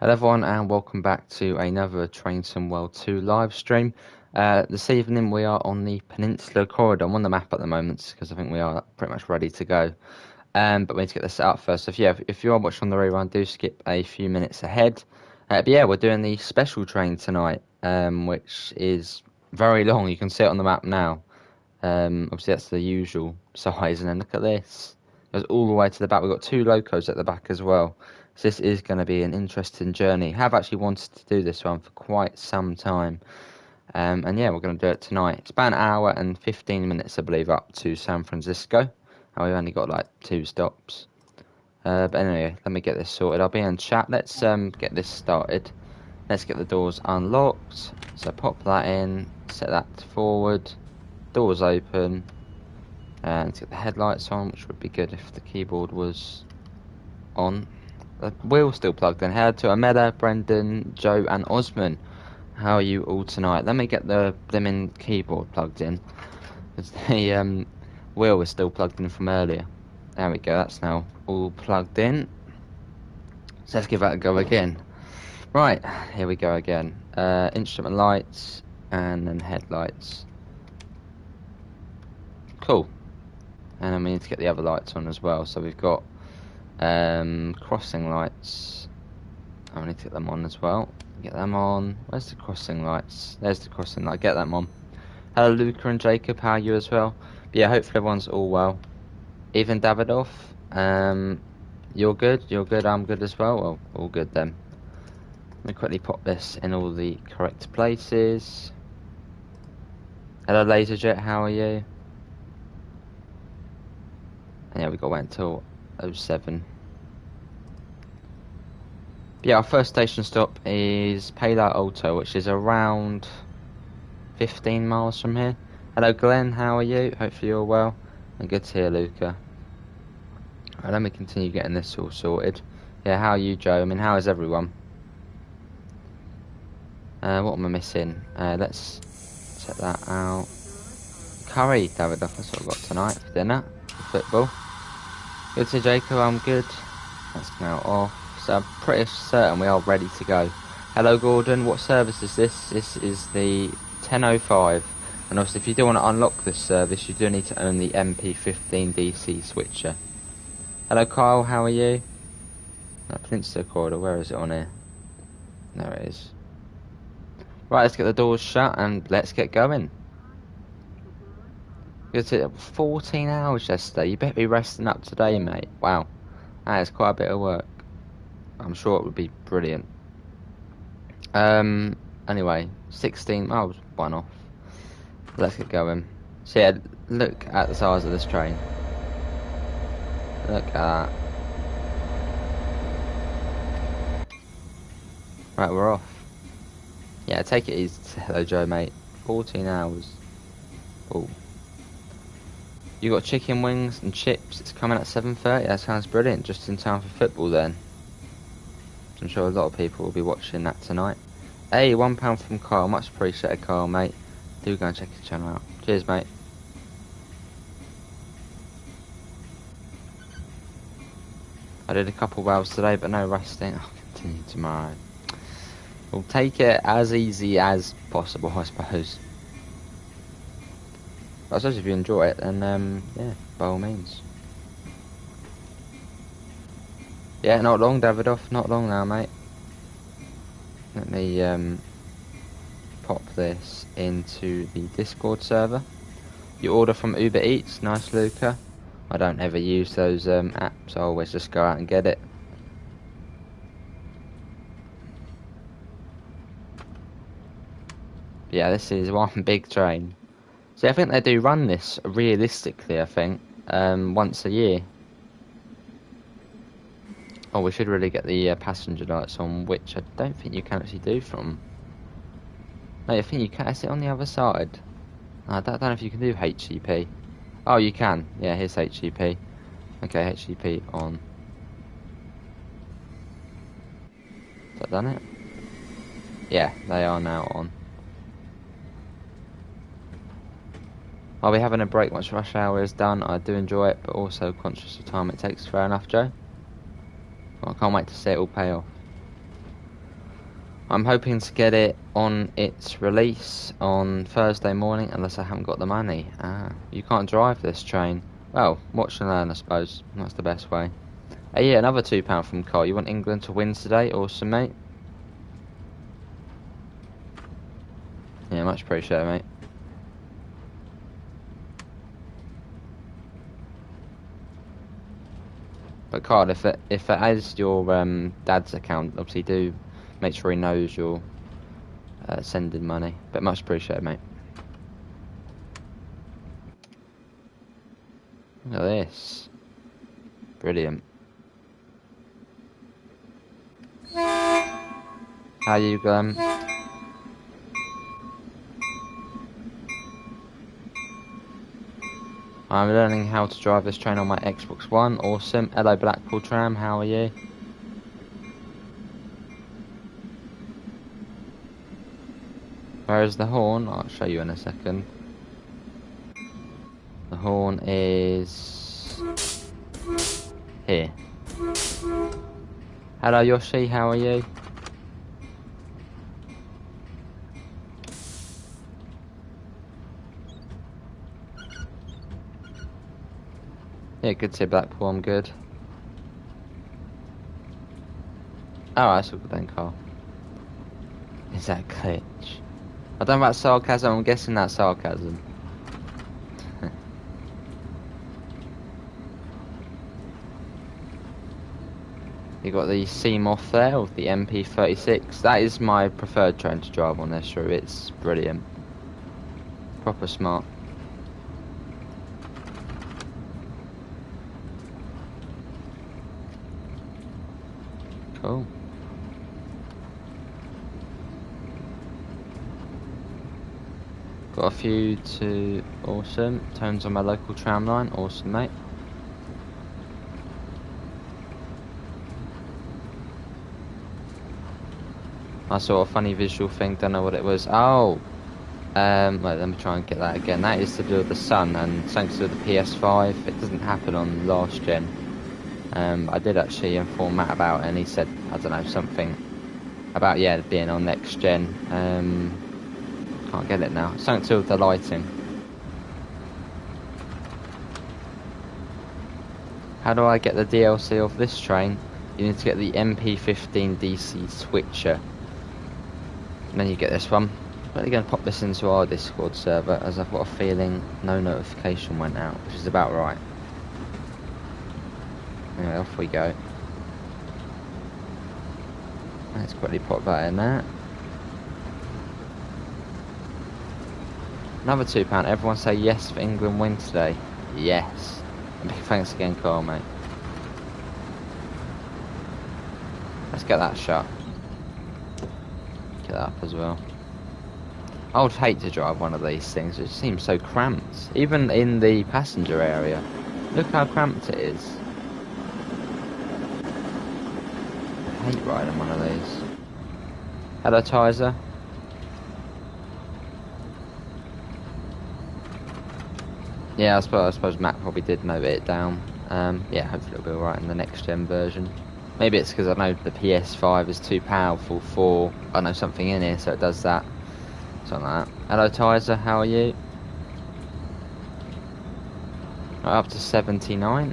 Hello everyone and welcome back to another Train Sim World 2 live stream. This evening we are on the Peninsula corridor. I'm on the map at the moment because I think we are pretty much ready to go. But we need to get this set up first. So if you are watching on the rerun, do skip a few minutes ahead. But yeah, we're doing the special train tonight, which is very long. You can see it on the map now. Obviously that's the usual size, and then look at this. It goes all the way to the back. We've got two locos at the back as well. So this is going to be an interesting journey. I have actually wanted to do this one for quite some time. And yeah, we're going to do it tonight. It's about an hour and 15 minutes, I believe, up to San Francisco. And we've only got like 2 stops. But anyway, let me get this sorted. I'll be in chat. Let's get this started. Let's get the doors unlocked. So pop that in, set that forward. Doors open. And let's get the headlights on, which would be good if the keyboard was on. The wheel's still plugged in. Hello to Amela, Brendan, Joe, and Osman. How are you all tonight? Let me get the blimmin' keyboard plugged in, because the wheel was still plugged in from earlier. There we go. That's now all plugged in. So let's give that a go again. Right, here we go again. Instrument lights and then headlights. Cool. And then we need to get the other lights on as well. So we've got crossing lights. I need to get them on as well. Get them on. Where's the crossing lights? There's the crossing light. Get them on. Hello, Luca and Jacob. How are you as well? But yeah, hopefully everyone's all well. Even Davidoff. You're good. You're good. I'm good as well. Well, all good then. Let me quickly pop this in all the correct places. Hello, Laserjet. How are you? And yeah, we got to wait until 07. Yeah, our first station stop is Palo Alto, which is around 15 miles from here. Hello, Glenn. How are you? Hopefully you're well. And good to hear, Luca. Alright, let me continue getting this all sorted. Yeah, how are you, Joe? I mean, how is everyone? What am I missing? Let's set that out. Curry, David. That's what I've got tonight for dinner. For football. Good to Jacob. I'm good. That's now off. So I'm pretty certain we are ready to go. Hello, Gordon. What service is this? This is the 1005. And obviously, if you do want to unlock this service, you do need to own the MP15 DC switcher. Hello, Kyle. How are you? Peninsula corridor. Where is it on here? There it is. Right, let's get the doors shut and let's get going. It's 14 hours yesterday. You better be resting up today, mate. Wow. That is quite a bit of work. I'm sure it would be brilliant. Anyway, 16 miles, one off. Let's get going. So yeah, look at the size of this train. Look at that. Right, we're off. Yeah, take it easy. Hello, Joe, mate. 14 hours. Oh. You got chicken wings and chips. It's coming at 7:30. That sounds brilliant. Just in time for football then. I'm sure a lot of people will be watching that tonight. Hey, £1 from Carl. Much appreciated, Carl, mate. Do go and check his channel out. Cheers, mate. I did a couple of hours today, but no resting. I'll continue tomorrow. We'll take it as easy as possible, I suppose. But I suppose if you enjoy it, then yeah, by all means. Yeah, not long, Davidoff. Not long now, mate. Let me pop this into the Discord server. You order from Uber Eats. Nice, Luca. I don't ever use those apps. I always just go out and get it. Yeah, this is one big train. See, I think they do run this realistically, I think, once a year. Oh, we should really get the passenger lights on, which I don't think you can actually do from... No, I think you can. Is it on the other side? I don't know if you can do HEP. Oh, you can. Yeah, here's HEP. Okay, HEP on. Has that done it? Yeah, they are now on. I'll be having a break once rush hour is done. I do enjoy it, but also conscious of time it takes. Fair enough, Joe. Well, I can't wait to see it all pay off. I'm hoping to get it on its release on Thursday morning, unless I haven't got the money. You can't drive this train. Well, watch and learn, I suppose. That's the best way. Yeah, another £2 from Carl. You want England to win today? Awesome, mate. Yeah, much appreciated, mate. But Carl, if it is your dad's account, obviously do make sure he knows you're sending money. But much appreciated, mate. Look at this. Brilliant. How you, Glenn? I'm learning how to drive this train on my Xbox One. Awesome. Hello, Blackpool Tram. How are you? Where is the horn? I'll show you in a second. The horn is here. Hello, Yoshi. How are you? Yeah, good to see Blackpool. I'm good. Oh, that's all good then, Carl. Is that glitch? I don't know about sarcasm. I'm guessing that's sarcasm. You got the Seamoth there with the MP36. That is my preferred train to drive on this route. It's brilliant. Proper smart. Cool. Got a few to... Awesome. Tones on my local tram line. Awesome, mate. I saw a funny visual thing, don't know what it was. Oh! Wait, let me try and get that again. That is to do with the sun, and thanks to the PS5, it doesn't happen on last gen. I did actually inform Matt about it, and he said, I don't know, something about, yeah, being on next gen. Can't get it now. Something to do with the lighting. How do I get the DLC of this train? You need to get the MP15 DC switcher. And then you get this one. I'm only going to pop this into our Discord server, as I've got a feeling no notification went out, which is about right. Anyway, off we go. Let's quickly pop that in there. Another £2. Everyone say yes for England win today. Yes. And big thanks again, Carl, mate. Let's get that shot. Get that up as well. I would hate to drive one of these things. It seems so cramped. Even in the passenger area. Look how cramped it is. I hate riding one of these. Hello, Tizer. Yeah, I suppose Matt probably did note it down. Yeah, hopefully it'll be alright in the next gen version. Maybe it's because I know the PS5 is too powerful for, I know, something in here, so it does that. Something like that. Hello, Tizer, how are you? Up to 79.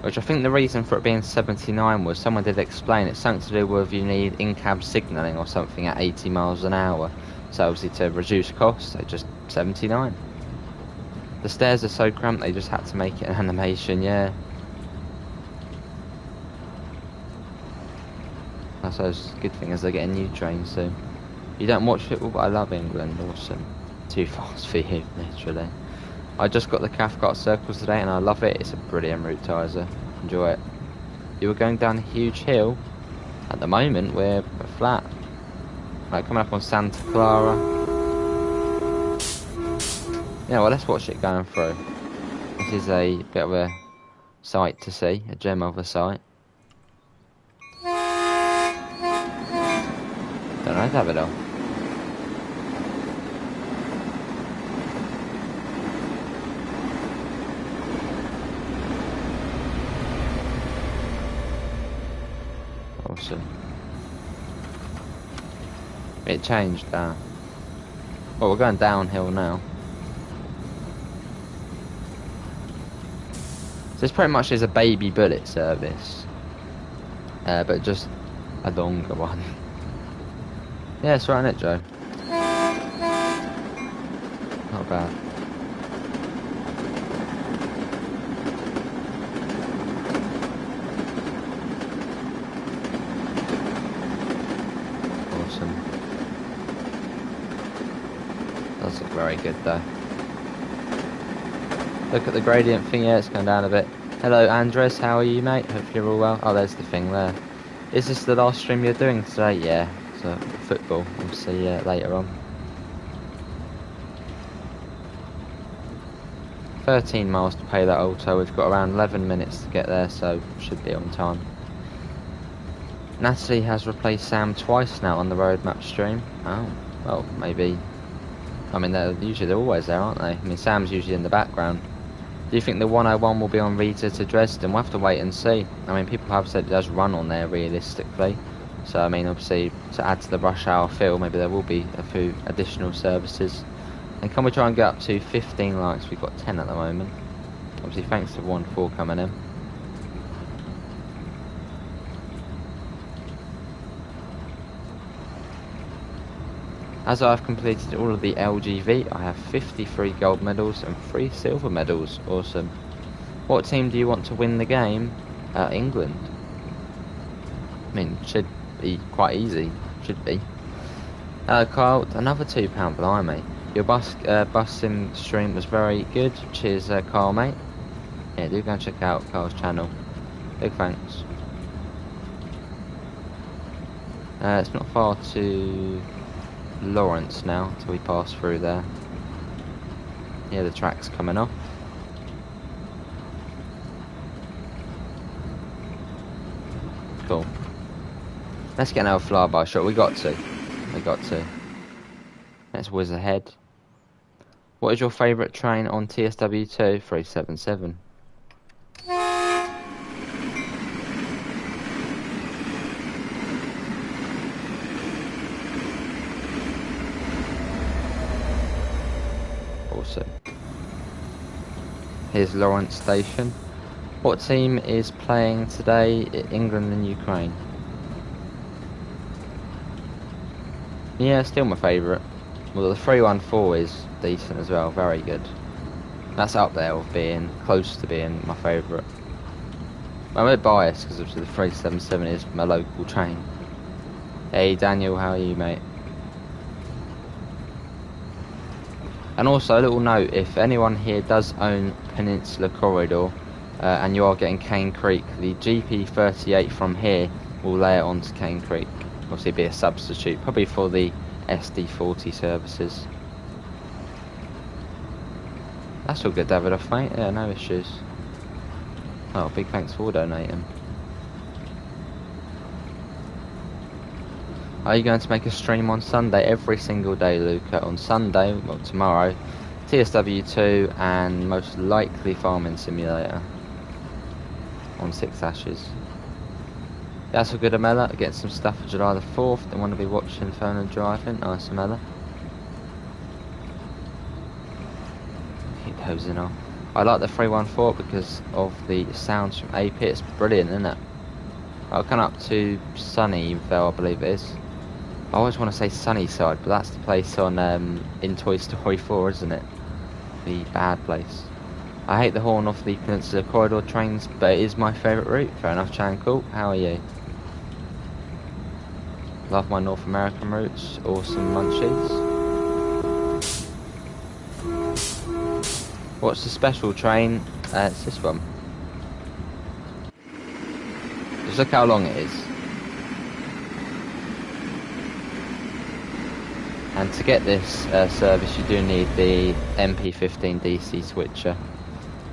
Which I think the reason for it being 79 was, someone did explain, it's something to do with you need in-cab signalling or something at 80 miles an hour. So obviously to reduce costs, they just 79. The stairs are so cramped, they just had to make it an animation, yeah. I suppose the good thing is they're getting new trains soon. You don't watch football, but I love England. Awesome. Too fast for you, literally. I just got the Cathcart Circles today and I love it. It's a brilliant route, Tizer. Enjoy it. You were going down a huge hill. At the moment, we're flat. Right, coming up on Santa Clara. Yeah, well, let's watch it going through. This is a bit of a sight to see, a gem of a sight. Don't know, have it all. Awesome. It changed. Well, we're going downhill now. So this pretty much is a baby bullet service, but just a longer one. Yeah, it's right on it, Joe. Not bad. Awesome. Does look very good though. Look at the gradient thing, yeah, it's going down a bit. Hello Andres, how are you, mate? Hope you're all well. Oh, there's the thing there. Is this the last stream you're doing today? Yeah, so football. We'll see you later on. 13 miles to pay that auto. We've got around 11 minutes to get there, so should be on time. Natalie has replaced Sam twice now on the roadmap stream. Oh, well, maybe. I mean, they're always there, aren't they? I mean, Sam's usually in the background. Do you think the 101 will be on Riga to Dresden? We'll have to wait and see. I mean, people have said it does run on there realistically. So, I mean, obviously, to add to the rush hour feel, maybe there will be a few additional services. And can we try and get up to 15 likes? We've got 10 at the moment. Obviously, thanks to 1-4 coming in. As I've completed all of the LGV, I have 53 gold medals and 3 silver medals. Awesome. What team do you want to win the game? England. I mean, should be quite easy. Should be. Kyle, another £2, blimey. Your bus sim stream was very good. Cheers, Kyle, mate. Yeah, do go and check out Kyle's channel. Big thanks. It's not far to Lawrence now until we pass through there. Yeah, the track's coming off. Cool. Let's get another flyby shot. We got to. Let's whiz ahead. What is your favourite train on TSW2? 377. Here's Lawrence Station. What team is playing today? England and Ukraine. Yeah, still my favourite. Well, the 314 is decent as well, very good. That's up there with being close to being my favourite. I'm a bit biased because obviously the 377 is my local train. Hey Daniel, how are you, mate? And also, a little note, if anyone here does own Peninsula Corridor and you are getting Cane Creek, the GP38 from here will lay it onto Cane Creek. Obviously be a substitute, probably for the SD40 services. That's all good, Davidoff, mate. Yeah, no issues. Oh, big thanks for donating. Are you going to make a stream on Sunday? Every single day, Luca. On Sunday, well, tomorrow, TSW2 and most likely Farming Simulator on 6 Ashes. That's a good, Amela. Get some stuff for July the 4th. Don't want to be watching phone and driving. Nice, Amela. Keep dozing off. I like the 314 because of the sounds from AP. It's brilliant, isn't it? I'll come up to Sunnyvale, I believe it is. I always want to say Sunnyside, but that's the place on in Toy Story 4, isn't it? The bad place. I hate the horn off the Peninsula Corridor trains, but it is my favourite route. Fair enough, Chankel. How are you? Love my North American routes. Awesome munchies. What's the special train? It's this one. Just look how long it is. And to get this service, you do need the MP15 DC switcher.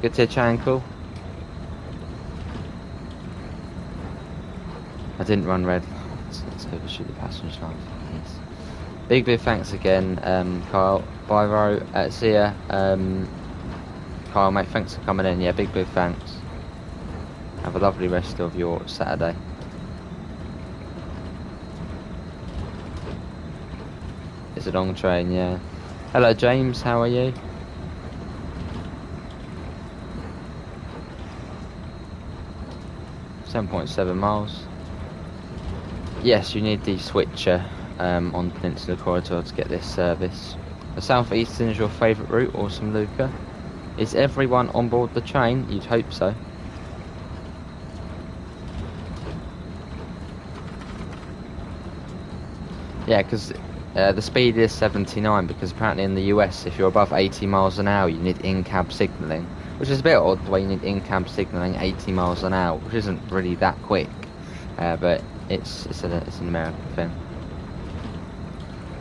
Good to Chankel. I didn't run red. Let's overshoot the passenger line. Yes. Big thanks again, Kyle. Bye, Ro. See ya. Kyle, mate, thanks for coming in. Yeah, big thanks. Have a lovely rest of your Saturday. It's a long train, yeah. Hello, James. How are you? £7.7 miles. Yes, you need the switcher on Peninsula Corridor to get this service. The South Eastern is your favourite route. Awesome, Luca. Is everyone on board the train? You'd hope so. Yeah, because the speed is 79, because apparently in the US, if you're above 80 miles an hour, you need in-cab signalling, which is a bit odd, the way you need in-cab signalling 80 miles an hour, which isn't really that quick, but it's an American thing.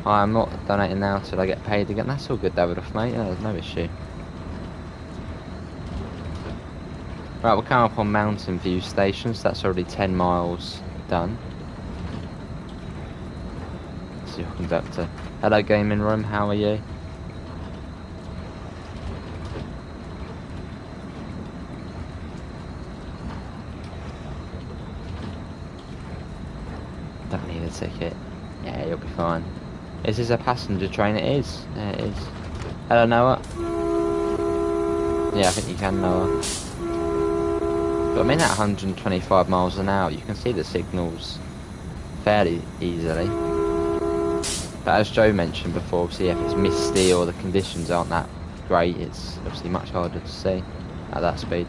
I'm not donating now till I get paid again. That's all good, Davidoff, mate. There's no issue. Right, we're coming up on Mountain View Station, so that's already 10 miles done. Your conductor. Hello, gaming room. How are you? Don't need a ticket. Yeah, you'll be fine. Is this a passenger train? It is. Yeah, it is. Hello, Noah. Yeah, I think you can, Noah. But I'm in at 125 miles an hour. You can see the signals fairly easily. But as Joe mentioned before, obviously if it's misty or the conditions aren't that great, it's obviously much harder to see at that speed.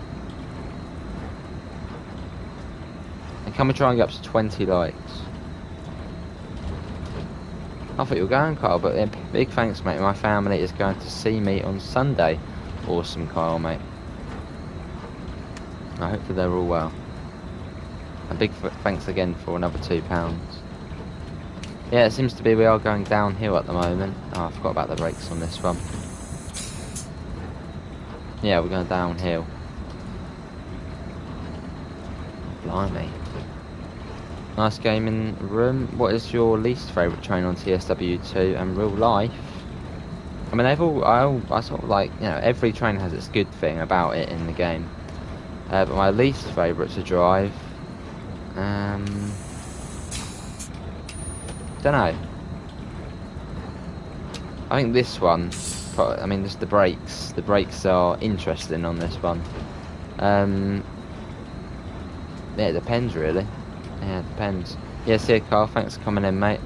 And can we try and get up to 20 likes? I thought you were going, Kyle, but big thanks, mate. My family is going to see me on Sunday. Awesome, Kyle, mate. I hope that they're all well. And big thanks again for another £2. Yeah, it seems to be we are going downhill at the moment. Oh, I forgot about the brakes on this one. Yeah, we're going downhill. Blimey. Nice gaming room. What is your least favourite train on TSW2 and real life? I mean, I sort of like, you know, every train has its good thing about it in the game. But my least favourite to drive, don't know. I think this one, I mean, just the brakes. The brakes are interesting on this one. Yeah, it depends really. Yeah, it depends. Yeah, see you, Carl. Thanks for coming in, mate.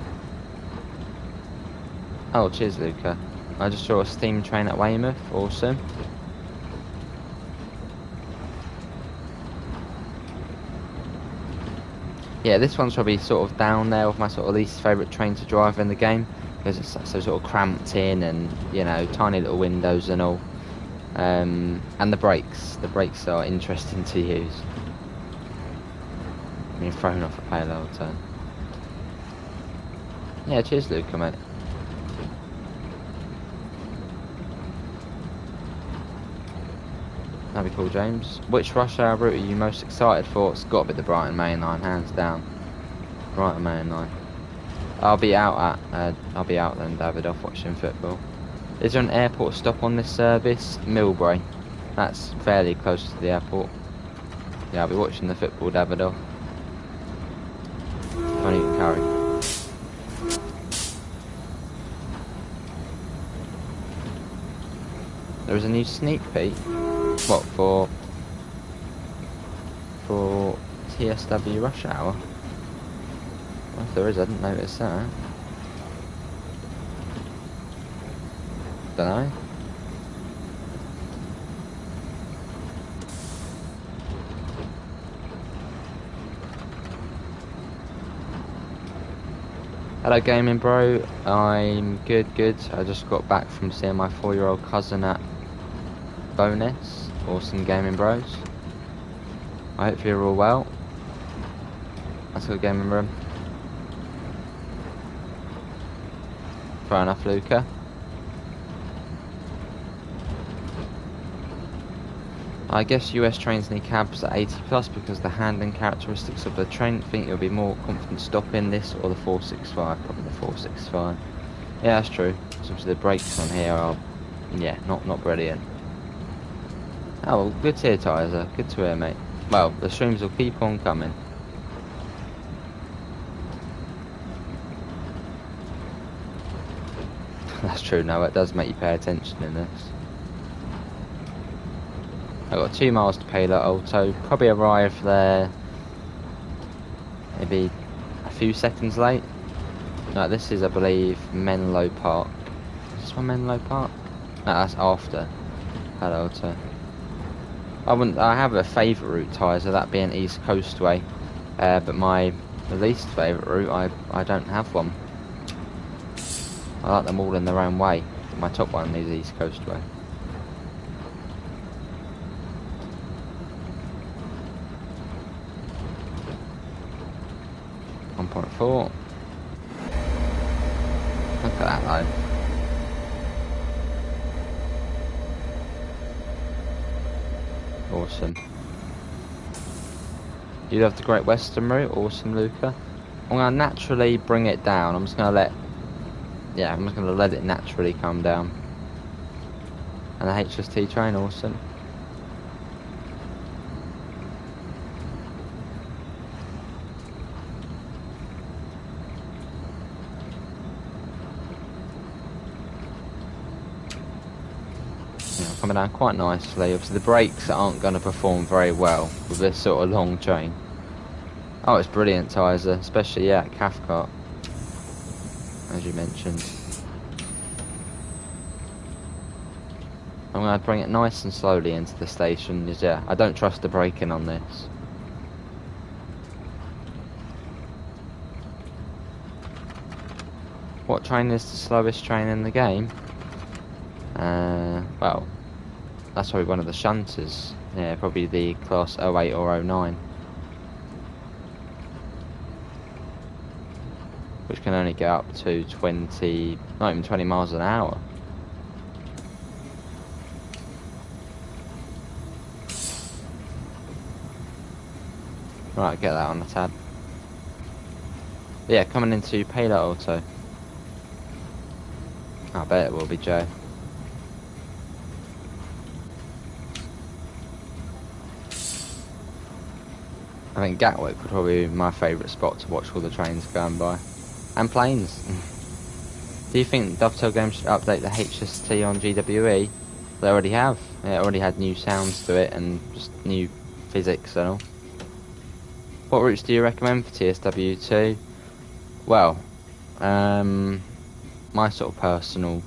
Oh, cheers, Luca. I just saw a steam train at Weymouth. Awesome. Yeah, this one's probably sort of down there with my sort of least favourite train to drive in the game, because it's so sort of cramped in and, you know, tiny little windows and all. And the brakes are interesting to use. Being thrown off a parallel turn. Yeah, cheers, Luca, mate. That'd be cool, James. Which rush hour route are you most excited for? It's got to be the Brighton Main Line, hands down. Brighton Main Line. I'll be out then, Davidoff, watching football. Is there an airport stop on this service? Millbrae. That's fairly close to the airport. Yeah, I'll be watching the football, Davidoff. Don't even carry. There is a new sneak peek. What, for TSW rush hour? Well, if there is, I didn't notice that. Dunno. Hello, gaming bro. I'm good. I just got back from seeing my 4-year-old cousin at Bonus. Awesome, gaming bros. I hope you're all well. That's a good gaming room. Fair enough, Luca. I guess US trains need cabs at 80 plus because the handling characteristics of the train. Think you'll be more confident stopping this or the 465? Probably the 465. Yeah, that's true. So obviously the brakes on here are, yeah, not brilliant. Oh, well, good to hear, Tyler. Good to hear, mate. Well, the streams will keep on coming. That's true, no, it does make you pay attention in this. I've got 2 miles to Palo Alto, probably arrive there maybe a few seconds late. No, this is, I believe, Menlo Park. Is this one Menlo Park? No, that's after Palo Alto. I have a favourite route, Tyser, that being East Coast Way. But my least favourite route, I don't have one. I like them all in their own way. My top one is East Coast Way. .4. Look at that though. Awesome. You have the Great Western route. Awesome, Luca. I'm gonna naturally bring it down. I'm just gonna let it naturally come down. And the HST train, awesome. Coming down quite nicely. Obviously the brakes aren't going to perform very well with this sort of long train. Oh, it's brilliant, Tyser, especially at Cathcart, as you mentioned. I'm going to bring it nice and slowly into the station, because yeah, I don't trust the braking on this. What train is the slowest train in the game? Well, that's probably one of the shunters. Yeah, probably the class 08 or 09. Which can only get up to 20, not even 20 miles an hour. Right, get that on the tab. But yeah, coming into Palo Alto. I bet it will be, Joe. I think Gatwick would probably be my favourite spot to watch all the trains going by. And planes. Do you think Dovetail Games should update the HST on GWE? They already have. It already had new sounds to it and just new physics and all. What routes do you recommend for TSW2? Well, my sort of personal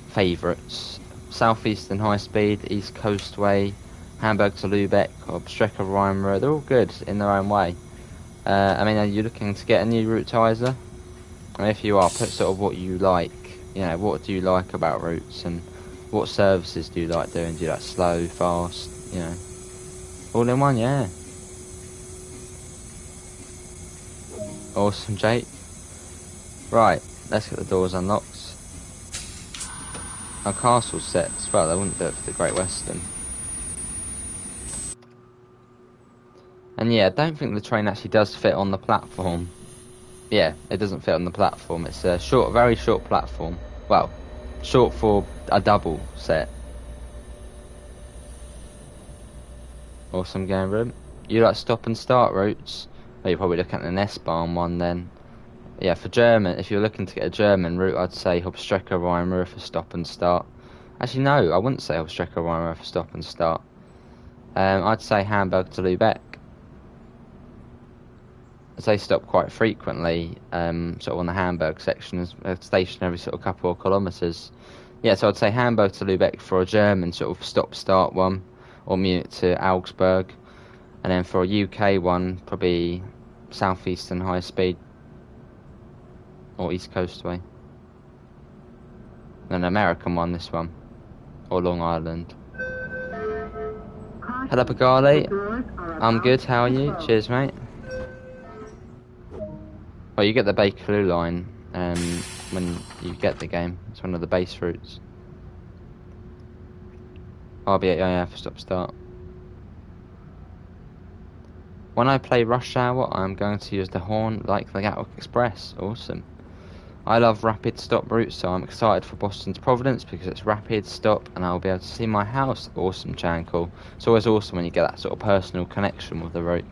favourites. Southeastern High Speed, East Coast Way, Hamburg to Lübeck, or Strecker Rheinruhr, they're all good in their own way. I mean, are you looking to get a new route, Tyser? And if you are, put sort of what you like. You know, what do you like about routes, and what services do you like doing? Do you like slow, fast, you know? All in one, yeah. Awesome, Jake. Right, let's get the doors unlocked. Our castle's set as well, they wouldn't do it for the Great Western. And yeah, I don't think the train actually does fit on the platform. Yeah, it doesn't fit on the platform. It's a short, very short platform. Well, short for a double set. Awesome game room. You like stop and start routes? Well, you're probably looking at an S-Bahn one then. Yeah, for German, if you're looking to get a German route, I'd say Hauptstrecke Rheinruhr for stop and start. Actually, no, I wouldn't say Hauptstrecke Rheinruhr for stop and start. I'd say Hamburg to Lübeck. As they stop quite frequently, sort of on the Hamburg section, a station every sort of couple of kilometres. Yeah, so I'd say Hamburg to Lübeck for a German sort of stop-start one, or Munich to Augsburg. And then for a UK one, probably Southeastern High Speed, or East Coast Way. And an American one, this one, or Long Island. Hello, Pagali. I'm good, how are you? Cheers, mate. Well, you get the Bakerloo line when you get the game. It's one of the base routes. RB8 for stop-start. When I play Rush Hour, I'm going to use the horn like the Gatwick Express. Awesome. I love rapid stop routes, so I'm excited for Boston's Providence because it's rapid stop and I'll be able to see my house. Awesome, Chankle. It's always awesome when you get that sort of personal connection with the route.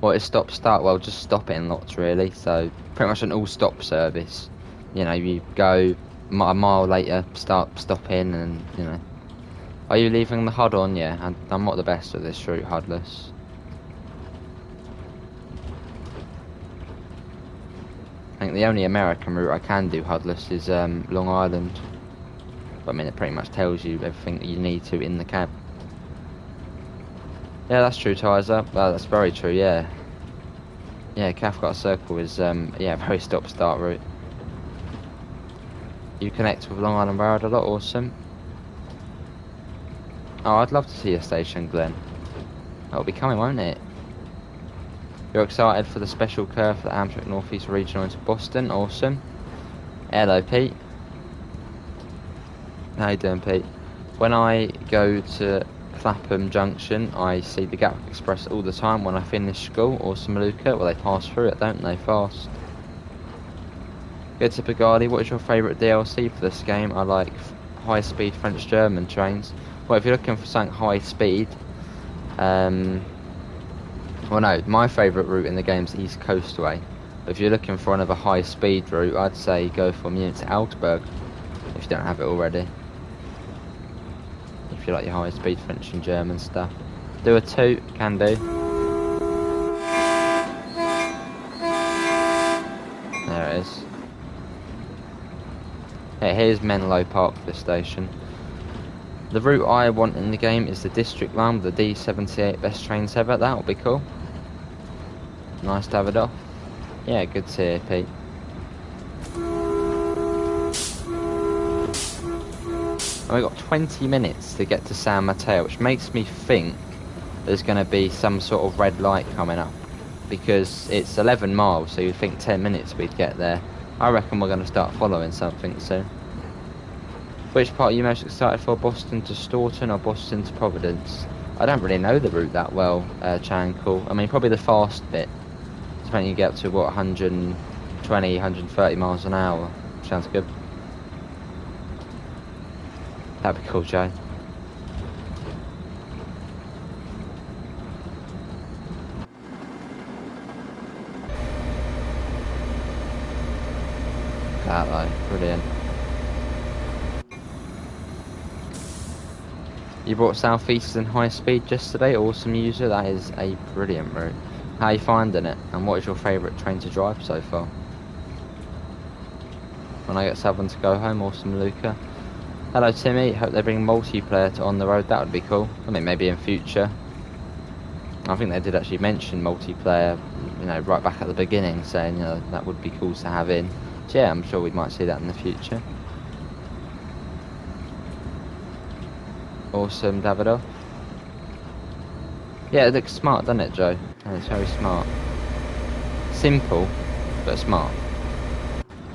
Well, it's stop start. Well, just stop it in lots really. So pretty much an all stop service. You know, you go a mile later, stop in, and you know. Are you leaving the HUD on? Yeah, I'm not the best at this route, HUDless. I think the only American route I can do HUDless is Long Island. But I mean, it pretty much tells you everything that you need to in the cab. Yeah, that's true, Tizer. Well, that's very true, yeah. Yeah, Cathcart Circle is, yeah, very stop-start route. You connect with Long Island Road a lot, awesome. Oh, I'd love to see a station, Glenn. That'll be coming, won't it? You're excited for the special curve for the Amtrak Northeast Regional into Boston, awesome. Hello, Pete. How you doing, Pete? When I go to Clapham Junction, I see the Gatwick Express all the time when I finish school, awesome, Luca. Well, they pass through it, don't they, fast? Good to Pagadi. What is your favourite DLC for this game? I like high-speed French-German trains. Well, if you're looking for something high-speed, well, no, my favourite route in the game is the East Coastway. But if you're looking for another high-speed route, I'd say go for Munich to Augsburg, if you don't have it already. If you like your high-speed French and German stuff. Do a toot, can do. There it is. Yeah, here's Menlo Park, this station. The route I want in the game is the District Line with the D78, best trains ever. That'll be cool. Nice to have it off. Yeah, good to hear, Pete. And we've got 20 minutes to get to San Mateo, which makes me think there's going to be some sort of red light coming up. Because it's 11 miles, so you'd think 10 minutes we'd get there. I reckon we're going to start following something soon. Which part are you most excited for? Boston to Staunton or Boston to Providence? I don't really know the route that well, Chankle. I mean, probably the fast bit. It's when you get up to, what, 120, 130 miles an hour. Sounds good. That'd be cool, Joe. That though, brilliant. You brought Southeastern high speed yesterday, awesome user, that is a brilliant route. How are you finding it, and what is your favourite train to drive so far? When I get Southern to go home, awesome, Luca. Hello Timmy, hope they bring multiplayer to On the Road, that would be cool. I mean, maybe in future. I think they did actually mention multiplayer, you know, right back at the beginning, saying, you know, that would be cool to have in. So yeah, I'm sure we might see that in the future. Awesome, Davidoff. Yeah, it looks smart, doesn't it, Joe? Yeah, it's very smart. Simple, but smart.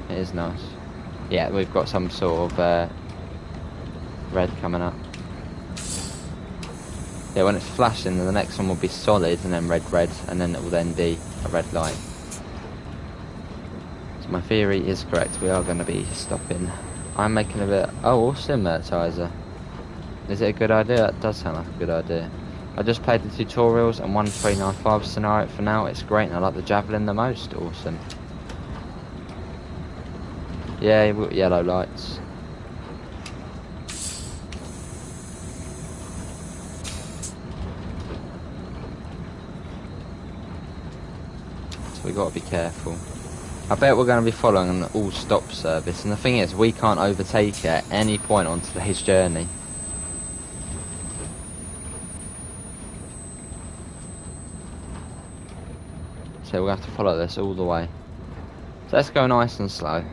It is nice. Yeah, we've got some sort of red coming up. Yeah, when it's flashing, then the next one will be solid, and then red, and then it will then be a red light. So my theory is correct, we are going to be stopping. I'm making a bit... Oh, awesome, Tizer. Is it a good idea? That does sound like a good idea. I just played the tutorials and 1395 scenario for now. It's great and I like the Javelin the most. Awesome. Yeah, we've got yellow lights. So we got to be careful. I bet we're going to be following an all-stop service. And the thing is, we can't overtake it at any point on today's journey. So we'll have to follow this all the way. So let's go nice and slow.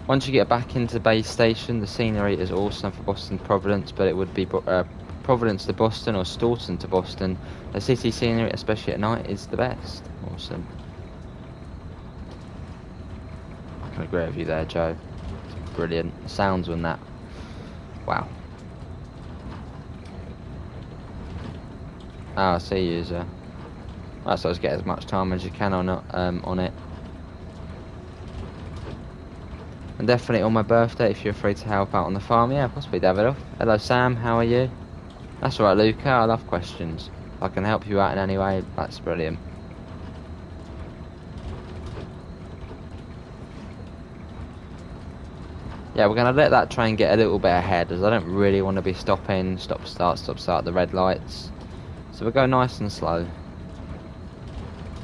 Once you get back into base station, the scenery is awesome for Boston Providence, but it would be Providence to Boston or Staunton to Boston. The city scenery, especially at night, is the best. Awesome. I can agree with you there, Joe. It's brilliant. The sounds on that. Wow. Ah, I see, user. I suppose get as much time as you can on it. And definitely on my birthday, if you're free to help out on the farm, yeah, possibly Davidoff. Hello Sam, how are you? That's alright Luca, I love questions. If I can help you out in any way, that's brilliant. Yeah, we're going to let that train get a little bit ahead, as I don't really want to be stopping, stop, start, the red lights. So we'll go nice and slow.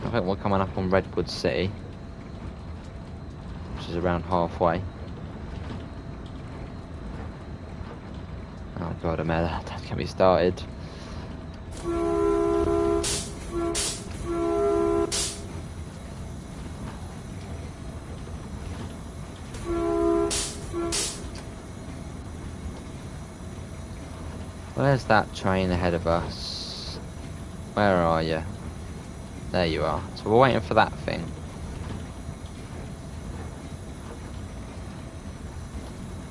I think we're coming up on Redwood City, which is around halfway. Oh god, Amela, that can be started. Where's that train ahead of us? Where are you? There you are. So we're waiting for that thing.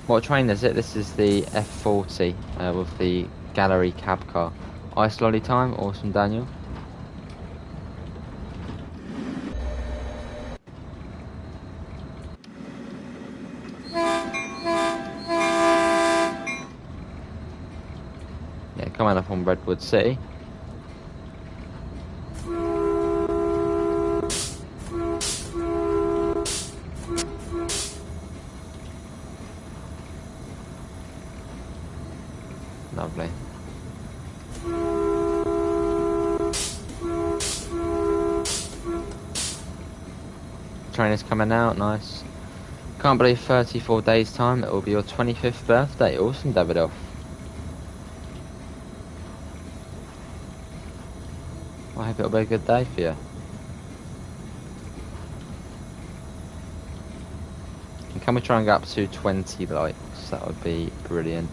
What train is it? This is the F40 with the gallery cab car. Ice lolly time, awesome Daniel. Yeah, coming up on Redwood City. Lovely. Train is coming out, nice. Can't believe 34 days time, it will be your 25th birthday. Awesome, Davidoff. I hope it'll be a good day for you. And can we try and get up to 20 likes? That would be brilliant.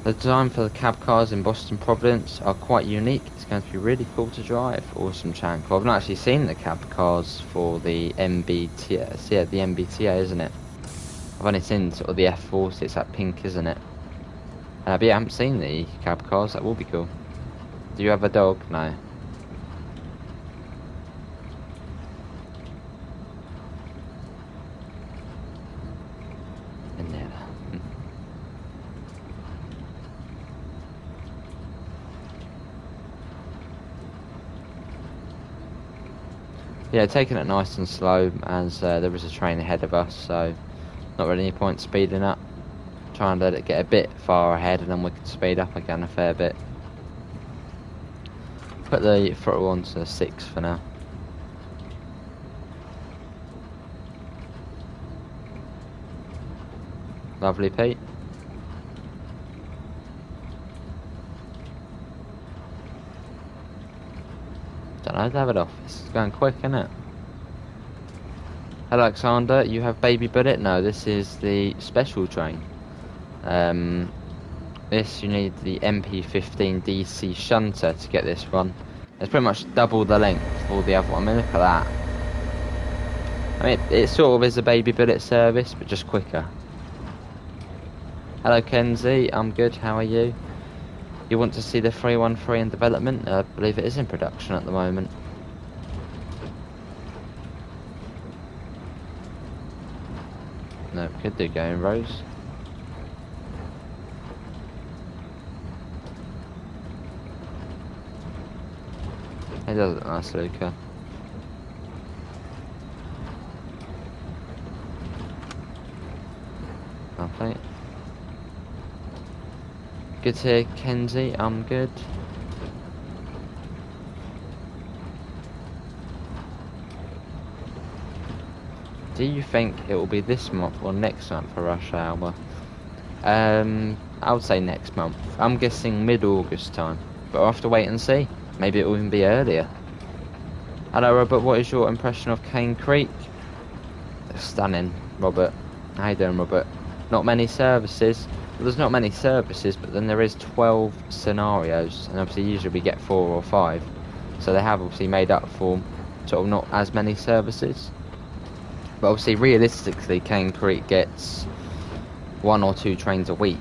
The design for the cab cars in Boston Providence are quite unique. It's going to be really cool to drive. Awesome, Chanko. I've not actually seen the cab cars for the MBTA. It's, yeah, the MBTA, isn't it? I've only seen sort of the F40. It's that pink, isn't it? But yeah, I haven't seen the cab cars. That will be cool. Do you have a dog? No. Yeah, taking it nice and slow, as there is a train ahead of us, so not really any point speeding up. Try and let it get a bit far ahead, and then we can speed up again a fair bit. Put the throttle on to 6 for now. Lovely, Pete. Don't know, Davidoff. This is going quick, isn't it? Hello, Alexander. You have Baby Bullet? No, this is the special train. This, you need the MP15 DC shunter to get this one. It's pretty much double the length of all the other one. I mean, look at that. I mean, it sort of is a Baby Bullet service, but just quicker. Hello, Kenzie. I'm good. How are you? You want to see the 313 in development? I believe it is in production at the moment. No, could do going Rose. It does look nice, Luca. Lovely. Good to hear, Kenzie. I'm good. Do you think it will be this month or next month for rush hour? I would say next month. I'm guessing mid-August time, but I'll have to wait and see. Maybe it will even be earlier. Hello, Robert. What is your impression of Cane Creek? Stunning, Robert. How you doing, Robert? Not many services. Well, there's not many services, but then there is 12 scenarios, and obviously usually we get 4 or 5. So they have obviously made up for sort of not as many services. But obviously, realistically, Cane Creek gets 1 or 2 trains a week,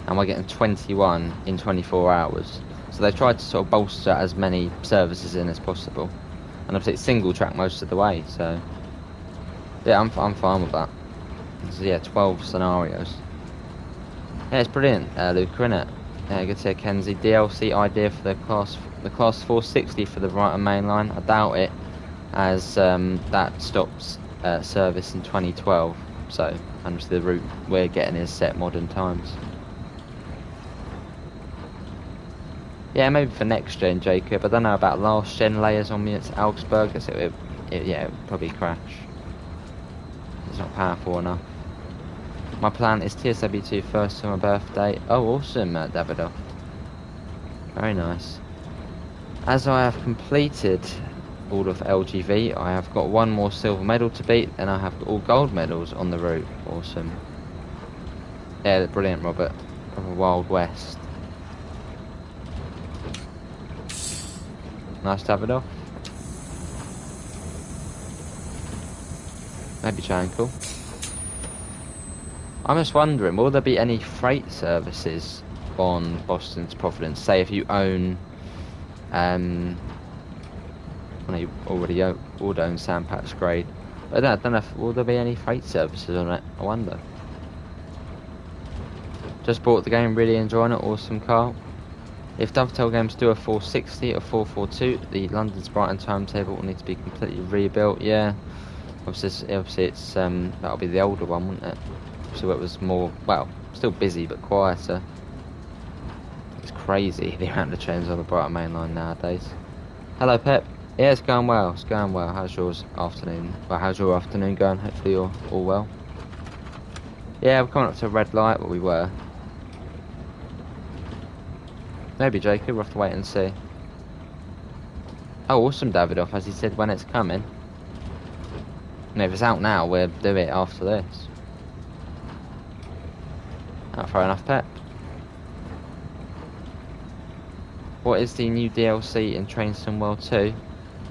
and we're getting 21 in 24 hours. So they tried to sort of bolster as many services in as possible. and obviously it's single track most of the way. So yeah, I'm fine with that. So, yeah, 12 scenarios. Yeah, it's brilliant, Luca, innit? Yeah, good to hear, Kenzie. DLC idea for the class 460 for the right and main line. I doubt it, as that stops service in 2012. So, obviously the route we're getting is set modern times. Yeah, maybe for next gen, Jacob. I don't know about last gen layers on me. It's Augsburg. So yeah, it would probably crash. It's not powerful enough. My plan is TSW2 first for my birthday. Oh, awesome, Davidoff. Very nice. As I have completed all of LGV, I have got one more silver medal to beat, and I have got all gold medals on the route. Awesome. Yeah, brilliant, Robert. Of a Wild West. Nice Davidoff. Maybe Jankel. I'm just wondering, will there be any freight services on Boston to Providence? Say if you own, well, you already own Sandpatch Grade. But I don't know if, will there be any freight services on it? I wonder. Just bought the game, really enjoying it. Awesome, Carl. If Dovetail Games do a 460 or 442, the London's Brighton timetable will need to be completely rebuilt. Yeah, obviously it's that'll be the older one, wouldn't it? So it was more, well, still busy but quieter. It's crazy the amount of trains on the Brighton main line nowadays. Hello, Pep. Yeah, it's going well. It's going well. How's yours afternoon? Well, how's your afternoon going? Hopefully you're all well. Yeah, we're coming up to a red light, but we were. Maybe, Jacob. We'll have to wait and see. Oh, awesome, Davidoff, as he said when it's coming. And if it's out now, we'll do it after this. Oh, fair enough, Pep. What is the new DLC in Train Sim World 2?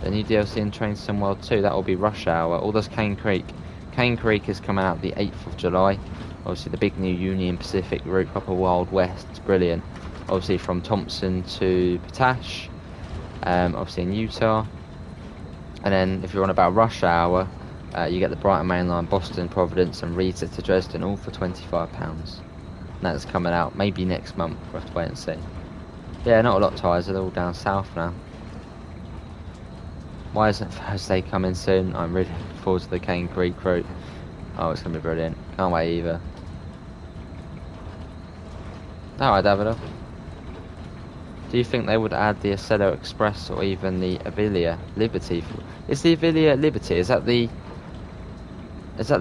The new DLC in Train Sim World 2, that will be Rush Hour. Or does Cane Creek? Cane Creek is coming out the 8th of July. Obviously, the big new Union Pacific route, proper Wild West. It's brilliant. Obviously, from Thompson to Potash. Obviously, in Utah. And then, if you're on about Rush Hour, you get the Brighton Main Line, Boston, Providence, and Riesa to Dresden, all for £25. That's coming out maybe next month. We'll have to wait and see. Yeah, not a lot of tyres. They're all down south now. Why isn't Thursday coming soon? I'm really looking forward to the Cane Creek route. Oh, it's going to be brilliant. Can't wait either. Alright, Davido. Do you think they would add the Acelo Express or even the Avilia Liberty? Is the Avilia Liberty, is that the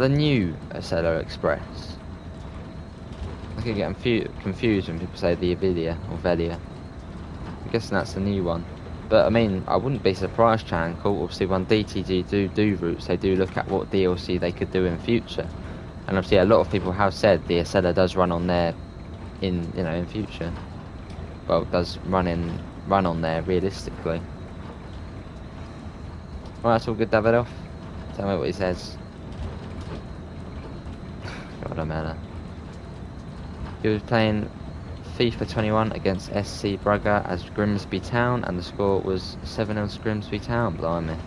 new Acelo Express? I could get confused when people say the Avilia or Velia. I'm guessing that's the new one. But I mean, I wouldn't be surprised, Chankel. Obviously, when DTG do routes, they do look at what DLC they could do in future. And obviously, a lot of people have said the Acela does run on there in future. Well, it does run on there realistically. Well, that's all good, Davidoff. Tell me what he says. God, I'm out. He was playing FIFA 21 against SC Braga as Grimsby Town, and the score was 7-0 to Grimsby Town. Blimey.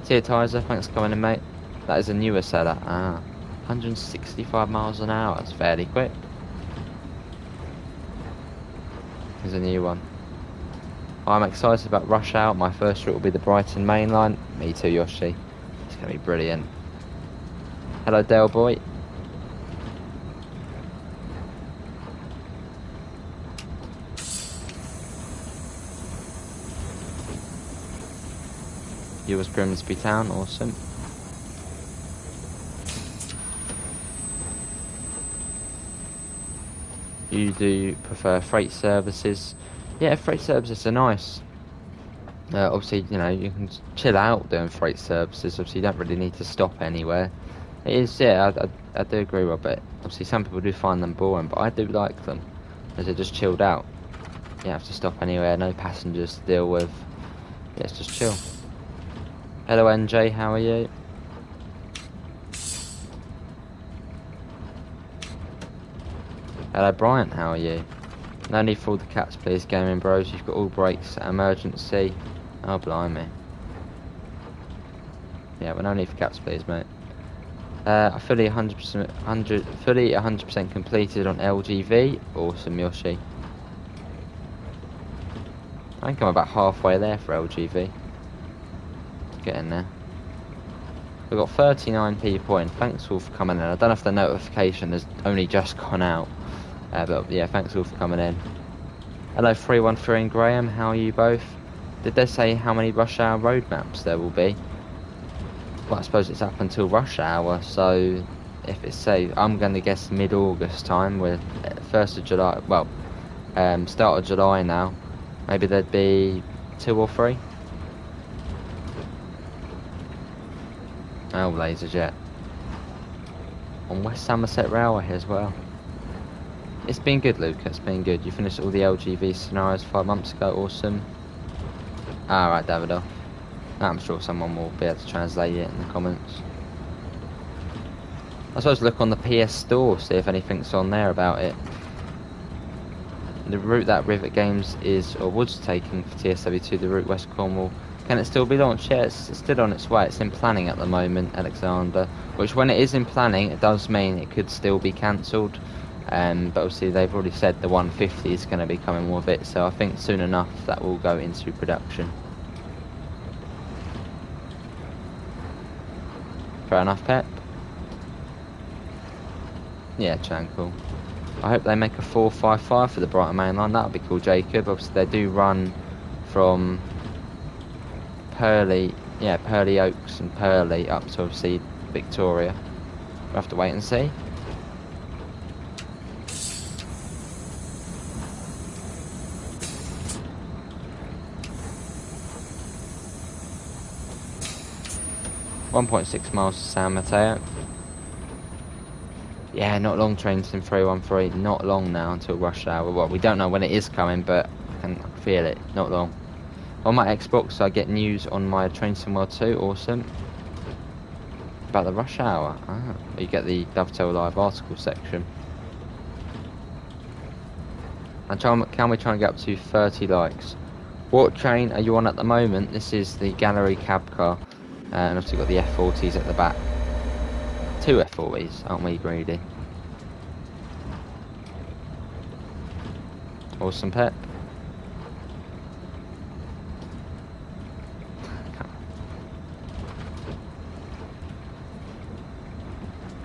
Tia Tizer, thanks for coming in, mate. That is a newer seller. 165 miles an hour. That's fairly quick. Here's a new one. I'm excited about Rush Hour. My first route will be the Brighton main line. Me too, Yoshi. It's going to be brilliant. Hello, Dale Boy. You was Grimsby Town, awesome. You do prefer freight services? Yeah, freight services are nice. Obviously, you know, you can chill out doing freight services. Obviously, you don't really need to stop anywhere. It is, yeah, I do agree with it. Obviously, some people do find them boring, but I do like them, as they're just chilled out. You don't have to stop anywhere, no passengers to deal with. Yeah, it's just chill. Hello, NJ, how are you? Hello, Bryant, how are you? No need for all the cats, please, gaming bros. You've got all brakes, emergency. Oh, blimey. Yeah, well, no need for caps, please, mate. I fully 100% completed on LGV. Awesome, Yoshi. I think I'm about halfway there for LGV. Getting there. We've got 39 people in. Thanks all for coming in. I don't know if the notification has only just gone out. But yeah, thanks all for coming in. Hello 313 and Graham, how are you both? Did they say how many rush hour road maps there will be? Well, I suppose it's up until rush hour, so if it's say, I'm going to guess mid-August time, we're 1st of July, well, start of July now. Maybe there'd be 2 or 3. Oh, laser jet. On West Somerset Railway as well. It's been good, Luke. It's been good. You finished all the LGV scenarios 5 months ago. Awesome. Alright, Davido. I'm sure someone will be able to translate it in the comments. I suppose look on the PS Store, see if anything's on there about it. The route that Rivet Games is, or was taking for TSW2, the route West Cornwall, can it still be launched? Yeah, it's still on its way. It's in planning at the moment, Alexander. Which, when it is in planning, it does mean it could still be cancelled. But obviously, they've already said the 150 is going to be coming with it. So I think soon enough that will go into production. Fair enough, Pep. Yeah, Chan, cool. I hope they make a 455 for the Brighton Main Line. That would be cool, Jacob. Obviously, they do run from Purley Oaks and Purley up to obviously Victoria. We'll have to wait and see. .6 miles to San Mateo. Yeah, not long, trains in 313. Not long now until rush hour. Well, we don't know when it is coming, but I can feel it. Not long. On my Xbox, I get news on my Train Somewhere 2. Awesome. About the rush hour. Ah, you get the Dovetail Live article section. And can we try and get up to 30 likes? What train are you on at the moment? This is the Gallery cab car. And obviously got the F40s at the back. 2 F40s, aren't we greedy? Awesome, Pep.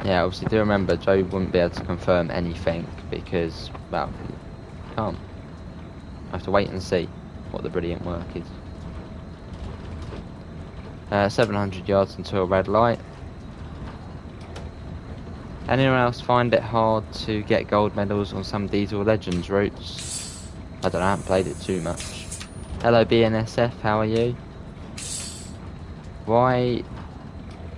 Yeah, obviously do remember Joe wouldn't be able to confirm anything because, well, can't. I have to wait and see what the brilliant work is. 700 yards until a red light. Anyone else find it hard to get gold medals on some Diesel Legends routes? I don't know, I haven't played it too much. Hello BNSF, how are you? Why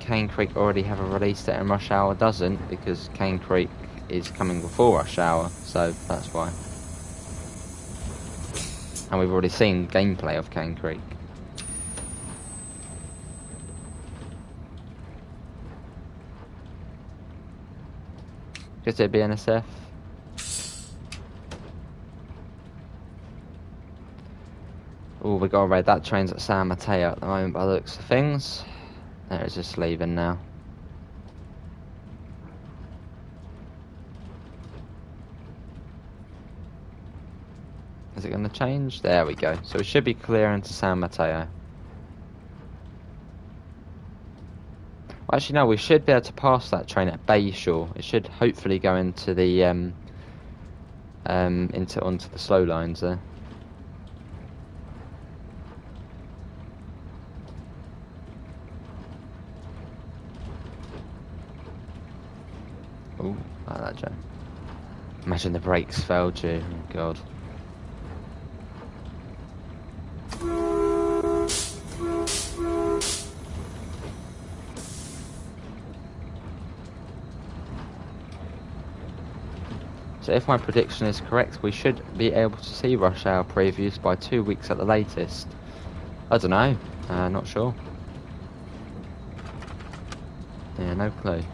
Cane Creek already have a release date and Rush Hour doesn't? Because Cane Creek is coming before Rush Hour, so that's why. And we've already seen gameplay of Cane Creek. Just it BNSF. Oh, we got red. That train's at San Mateo at the moment by the looks of things. There, it's just leaving now. Is it going to change? There we go. So it should be clearing to San Mateo. Well, actually, no, we should be able to pass that train at Bayshore. It should hopefully go into the onto the slow lines there. Oh, like that, Joe. Imagine the brakes failed you. Oh, God. So if my prediction is correct, we should be able to see Rush Hour previews by 2 weeks at the latest. I don't know. Not sure. Yeah, no clue.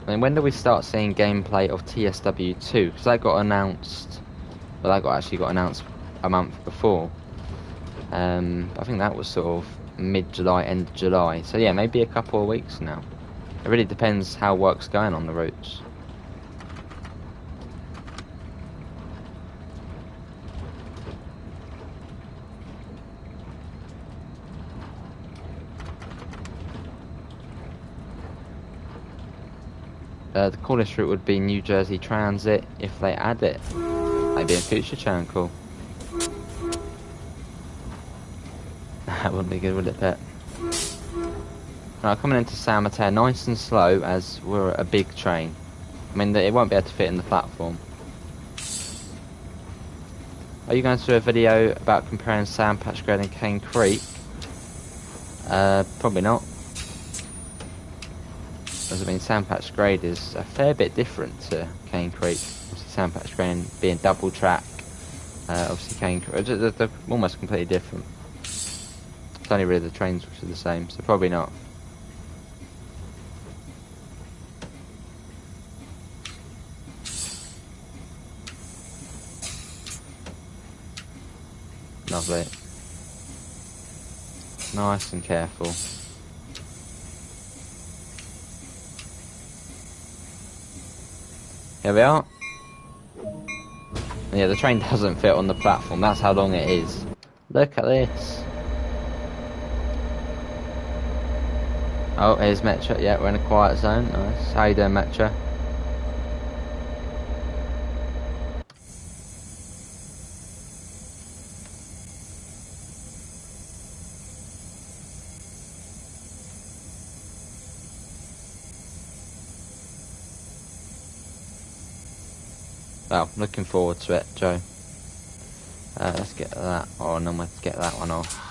I mean, when do we start seeing gameplay of TSW2? Because that got announced... Well, that actually got announced a month before. I think that was sort of mid-July, end of July. So yeah, maybe a couple of weeks now. It really depends how work's going on the routes. The coolest route would be New Jersey Transit if they add it. Maybe in future channel. That wouldn't be good, would it, Pet? Right, coming into San Mateo, nice and slow as we're a big train. I mean, it won't be able to fit in the platform. Are you going to do a video about comparing Sand Patch Grade and Cane Creek? Probably not. As I mean, Sand Patch Grade is a fair bit different to Cane Creek. Obviously, Sand Patch Grade being double track. Obviously, Cane Creek, they're almost completely different. It's only really the trains which are the same, so probably not. Lovely. Nice and careful. Here we are. Yeah, the train doesn't fit on the platform. That's how long it is. Look at this. Oh, here's Metro. Yeah, we're in a quiet zone. Nice. How you doing, Metro? Well, looking forward to it, Joe. Let's get that on, and let's get that one off.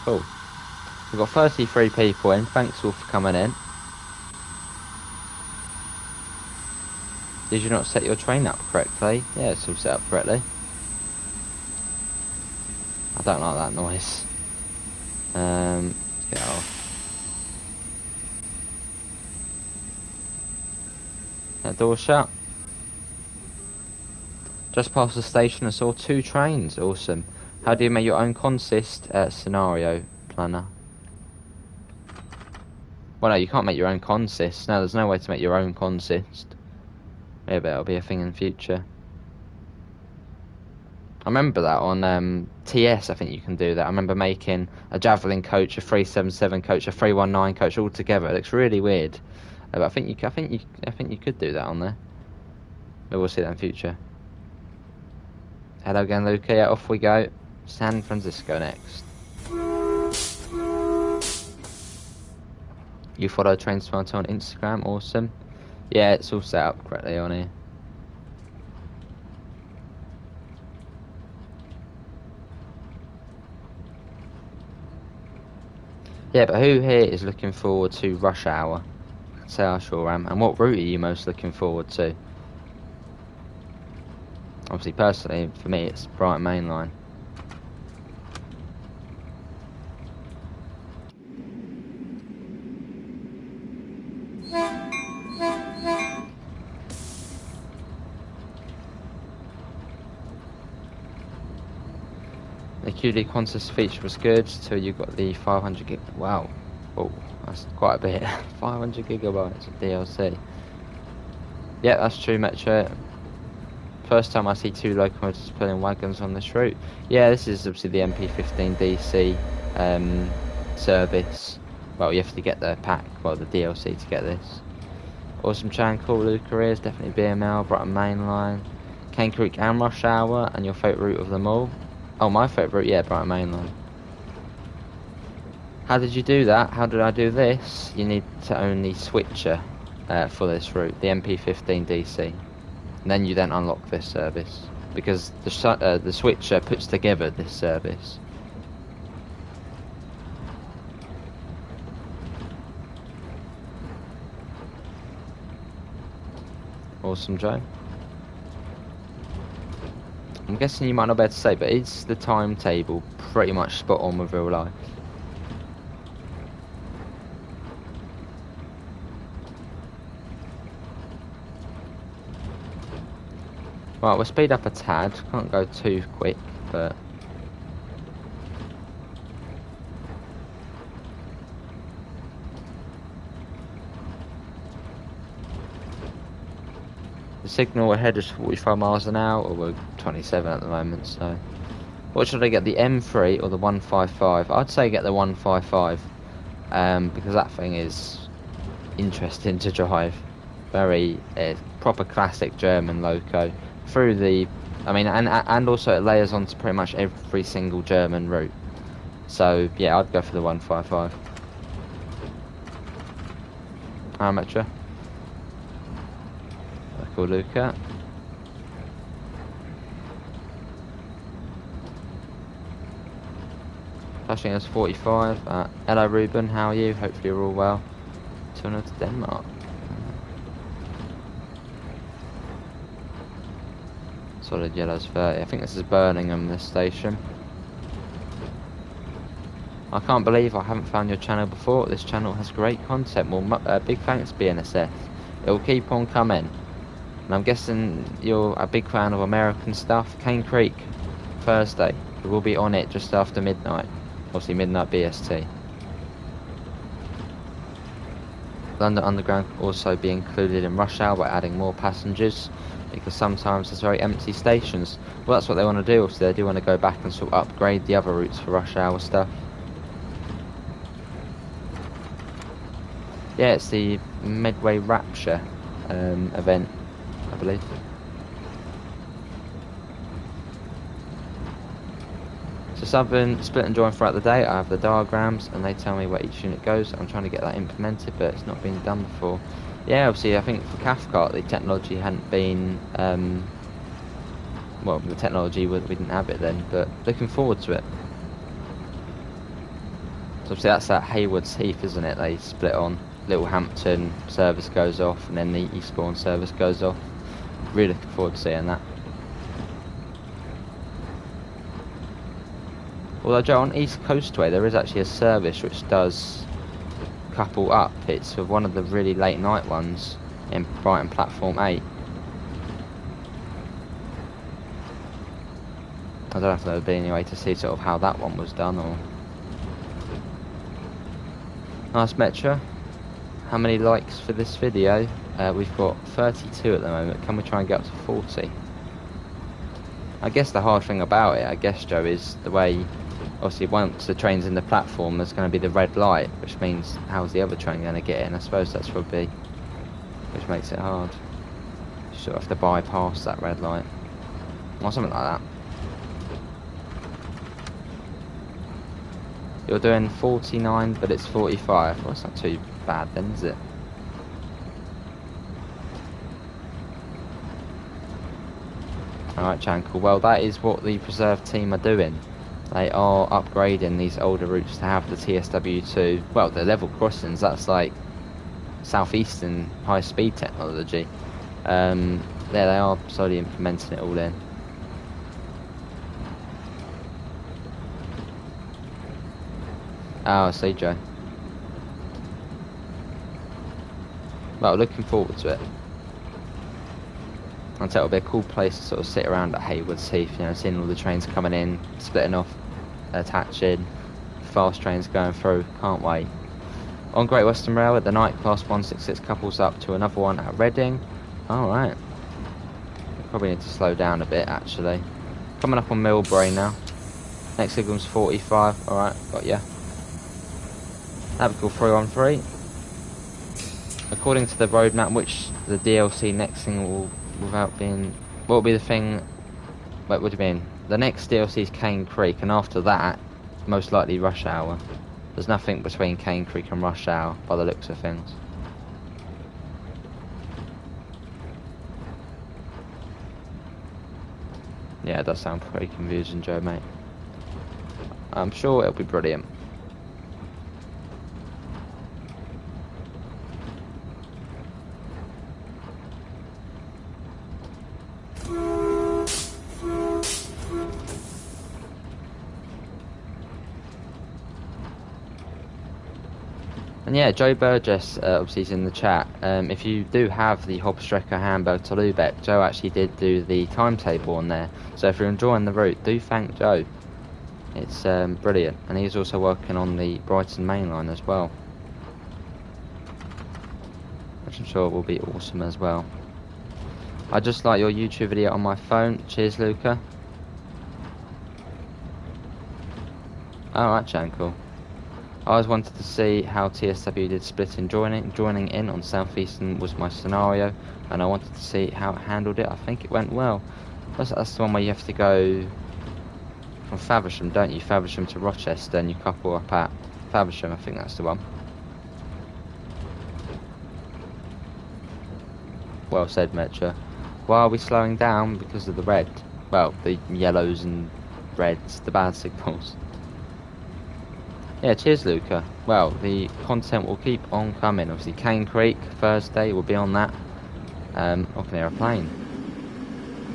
Cool. We've got 33 people in. Thanks all for coming in. Did you not set your train up correctly? Yeah, it's all set up correctly. I don't like that noise. Let's get it off. That door shut. Just past the station I saw 2 trains. Awesome. How do you make your own consist scenario planner? Well, no, you can't make your own consist. No, there's no way to make your own consist. Maybe it'll be a thing in the future. I remember that on TS. I think you can do that. I remember making a Javelin coach, a 377 coach, a 319 coach all together. It looks really weird. But I think you could do that on there. But we'll see that in future. Hello again, Luca. Yeah, off we go. San Francisco next. You follow Train Smarter on Instagram. Awesome. Yeah, it's all set up correctly on here. Yeah, but who here is looking forward to rush hour? Say I sure am. And what route are you most looking forward to? Obviously, personally, for me, it's Brighton Main Line. The QD contest feature was good till you got the 500 gig. Wow. Oh, that's quite a bit. 500 gigabytes of DLC. Yeah, that's true, Metro. First time I see 2 locomotives pulling wagons on this route. Yeah, this is obviously the MP15 DC service. Well, you have to get the pack, well, the DLC to get this. Awesome Chan, cool Luke careers, definitely BML, Brighton Main Line, Cane Creek and Rush Hour, and your favourite route of them all. Oh, my favourite route, yeah, Brighton Main Line. How did you do that? How did I do this? You need to own the switcher for this route, the MP15 DC. And then you then unlock this service, because the switcher puts together this service. Awesome, Joe. I'm guessing you might not be able to say, but is the timetable pretty much spot on with real life? Right, we'll speed up a tad. Can't go too quick, but... The signal ahead is 45 miles an hour, or we're 27 at the moment, so... What should I get, the M3 or the 155? I'd say get the 155, because that thing is interesting to drive. Very proper classic German loco. Through the... I mean, and also it layers onto pretty much every single German route. So, yeah, I'd go for the 155. Amateur. Cool, Luca. Flashing us 45. Hello, Ruben. How are you? Hopefully you're all well. 200 to Denmark. Solid yellows 30. I think this is Birmingham, this station. I can't believe I haven't found your channel before. This channel has great content. Well, big thanks, BNSF. It will keep on coming. And I'm guessing you're a big fan of American stuff. Cane Creek, Thursday. We will be on it just after midnight. Obviously midnight BST. London Underground will also be included in rush hour by adding more passengers, because sometimes there's very empty stations. Well, that's what they want to do. Obviously they do want to go back and sort of upgrade the other routes for rush hour stuff. Yeah, it's the Medway Rapture event, I believe. So Southern split and join throughout the day. I have the diagrams and they tell me where each unit goes. I'm trying to get that implemented, but it's not been done before. Yeah, obviously I think for Cathcart the technology hadn't been well, the technology we didn't have it then, but looking forward to it. So obviously that's at Haywards Heath, isn't it? They split on Littlehampton service goes off and then the Eastbourne service goes off. Really looking forward to seeing that. Although, Joe, on East Coastway there is actually a service which does couple up. It's for one of the really late night ones in Brighton Platform 8. I don't know if there would be any way to see sort of how that one was done or... Nice Metro. How many likes for this video? We've got 32 at the moment. Can we try and get up to 40? I guess the hard thing about it, I guess, Joe, is the way... Obviously, once the train's in the platform, there's going to be the red light, which means how's the other train going to get in? I suppose that's probably... which makes it hard. You sort of have to bypass that red light. Or something like that. You're doing 49, but it's 45. Well, that's not too bad then, is it? Alright, Chankle. Well, that is what the Preserve team are doing. They are upgrading these older routes to have the TSW2. Well, the level crossings, that's like southeastern high-speed technology. There they are slowly implementing it all in. Oh, I see, Joe. Well, looking forward to it. I'd say it'll be a cool place to sort of sit around at Haywards Heath, you know, seeing all the trains coming in, splitting off, attaching, fast trains going through. Can't wait. On Great Western Railway, the night class 166 couples up to another one at Reading. Alright. Probably need to slow down a bit, actually. Coming up on Millbrae now. Next signal's 45. Alright, got ya. Navigal 313. According to the roadmap, which the DLC next thing will, without being... What will be the thing... Wait, what do you mean? The next DLC is Cane Creek, and after that, most likely Rush Hour. There's nothing between Cane Creek and Rush Hour, by the looks of things. Yeah, it does sound pretty confusing, Joe, mate. I'm sure it'll be brilliant. And yeah, Joe Burgess, obviously he's in the chat. If you do have the Hobstrecker Hamburg to Lubeck, Joe actually did do the timetable on there. So if you're enjoying the route, do thank Joe. It's brilliant. And he's also working on the Brighton main line as well, which I'm sure will be awesome as well. I just like your YouTube video on my phone. Cheers, Luca. Alright, Jankel. I always wanted to see how TSW did split and joining in on Southeastern was my scenario, and I wanted to see how it handled it. I think it went well. That's the one where you have to go from Faversham, don't you? Faversham to Rochester, and you couple up at Faversham. I think that's the one. Well said, Metro. Why are we slowing down? Because of the red. Well, the yellows and reds, the bad signals. Yeah, cheers, Luca. Well, the content will keep on coming. Obviously, Cane Creek, Thursday, will be on that. I can hear a plane.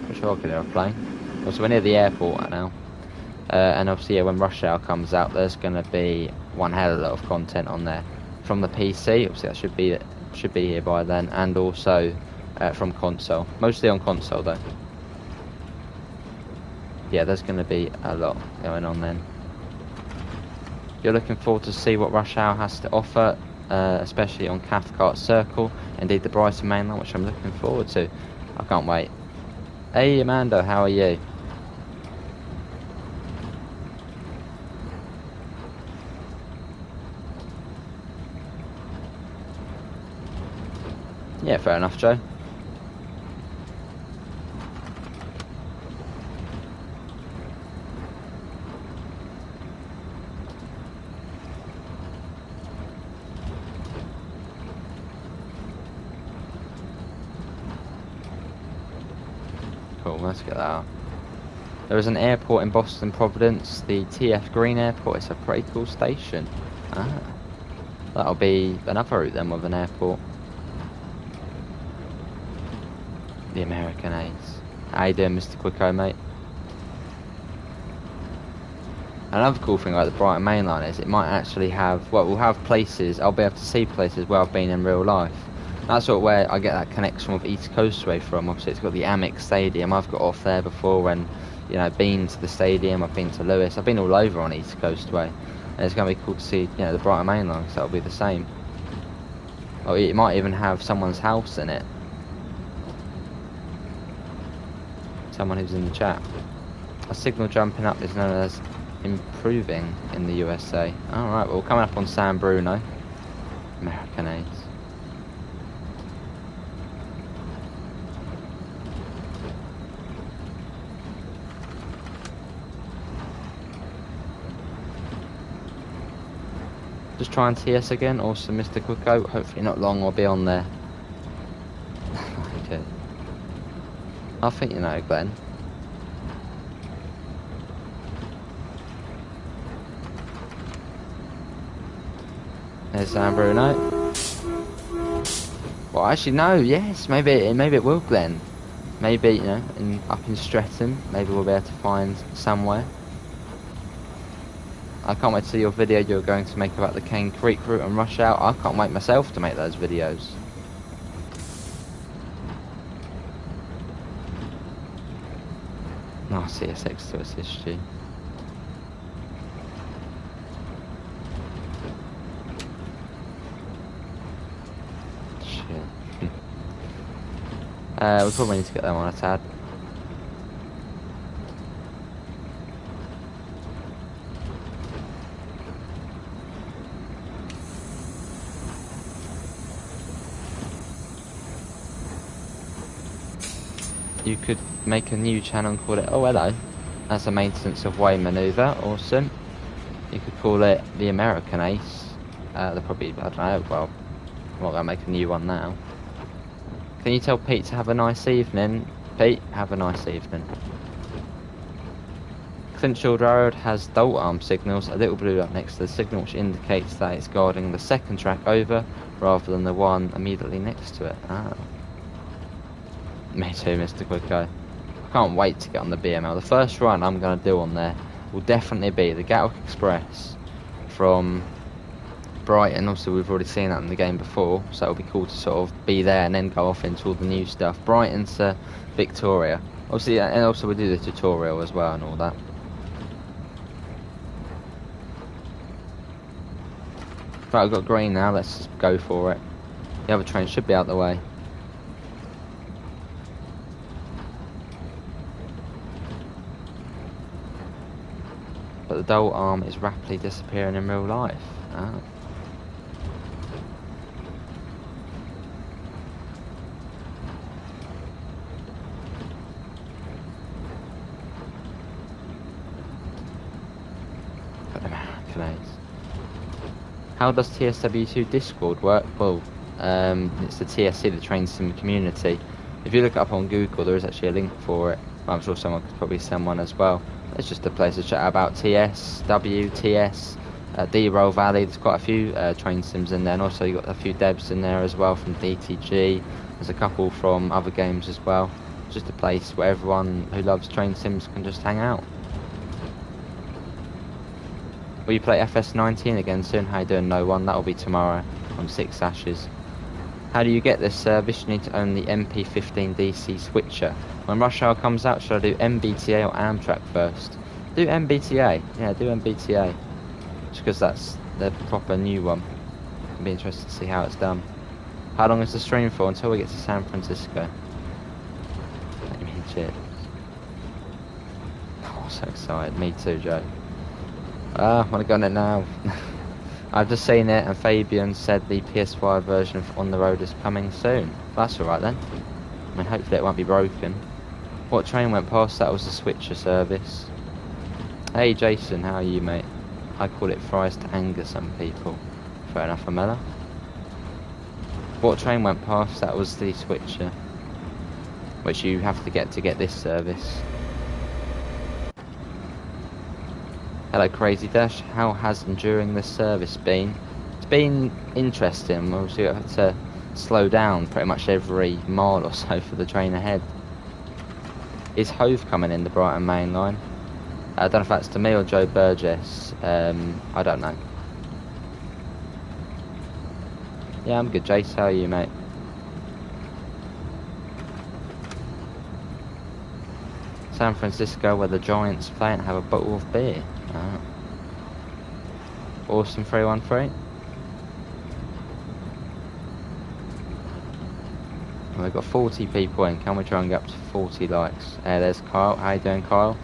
I'm sure I can hear a plane. Also, we're near the airport right now. And obviously, yeah, when Rush Hour comes out, there's going to be one hell of a lot of content on there. From the PC, obviously that should be here by then, and also from console. Mostly on console, though. Yeah, there's going to be a lot going on then. You're looking forward to see what Rush Hour has to offer, especially on Cathcart Circle, indeed the Brighton mainline, which I'm looking forward to. I can't wait. Hey Amanda, how are you? Yeah, fair enough, Joe. Cool, let's get that out. There is an airport in Boston Providence, the TF Green Airport. It's a pretty cool station. Ah, that'll be another route then with an airport. The American Ace. How you doing, Mr. Quicko, mate? Another cool thing about the Brighton main line is it might actually have, well, we'll have places, I'll be able to see places where I've been in real life. That's sort of where I get that connection with East Coastway from. Obviously, it's got the Amex Stadium. I've got off there before and, you know, been to the stadium. I've been to Lewis. I've been all over on East Coastway. And it's going to be cool to see, you know, the Brighton main line, because that'll be the same. Oh, it might even have someone's house in it. Someone who's in the chat. A signal jumping up is known as improving in the USA. Alright, well, coming up on San Bruno. American Ace. Just try and TS again. Awesome, Mr. Quicko. Hopefully not long, I'll be on there. Okay. I think you know, Glenn. There's San Bruno. Well, actually, no. Yes, maybe it will, Glenn. Maybe, you know, up in Streatham, maybe we'll be able to find somewhere. I can't wait to see your video you're going to make about the Cane Creek route and Rush Hour. I can't wait myself to make those videos. Oh, CSX to assist you. Shit. We probably need to get them on a tad. You could make a new channel and call it, oh hello, that's a maintenance of way manoeuvre, awesome. You could call it the American Ace. They'll probably, I don't know, well, I'm not going to make a new one now. Can you tell Pete to have a nice evening? Pete, have a nice evening. Clinchfield Road has dual arm signals, a little blue up next to the signal which indicates that it's guarding the second track over rather than the one immediately next to it. Ah. Me too, Mr. Quicko. I can't wait to get on the BML. The first run I'm going to do on there will definitely be the Gatwick Express from Brighton. Obviously, we've already seen that in the game before, so it'll be cool to sort of be there and then go off into all the new stuff. Brighton to Victoria. Obviously, and also we do the tutorial as well and all that. Right, I've got green now. Let's just go for it. The other train should be out the way. But the dull arm is rapidly disappearing in real life. Ah. Put them out, please. How does TSW2 Discord work? Well, it's the TSC, the Train Sim Community. If you look it up on Google, there is actually a link for it. I'm sure someone could probably send one as well. It's just a place to chat about TS, WTS, D-Roll Valley. There's quite a few train sims in there, and also you've got a few devs in there as well from DTG. There's a couple from other games as well. It's just a place where everyone who loves train sims can just hang out. Will you play FS19 again soon? How you doing? No one. That'll be tomorrow on 6 Ashes. How do you get this service? You need to own the MP15 DC switcher. When Rush Hour comes out, should I do MBTA or Amtrak first? Do MBTA. Yeah, do MBTA. Just because that's the proper new one. I'll be interested to see how it's done. How long is the stream for? Until we get to San Francisco. Let me cheers. Oh, so excited. Me too, Joe. I want to go on it now. I've just seen it, and Fabian said the PS5 version of On the Road is coming soon. That's alright then. I mean, hopefully it won't be broken. What train went past? That was the switcher service. Hey Jason, how are you, mate? I call it fries to anger some people. Fair enough, Amela. What train went past? That was the switcher, which you have to get this service. Hello Crazy Dash, how has enduring this service been? It's been interesting. Obviously I have to slow down pretty much every mile or so for the train ahead. Is Hove coming in the Brighton main line? I don't know if that's to me or Joe Burgess. I don't know. Yeah, I'm good, Jace. How are you, mate? San Francisco, where the Giants play, and have a bottle of beer. Ah. Awesome 313. Well, we've got 40 people in. Can we try and get up to 40 likes? There's Kyle. How you doing, Kyle?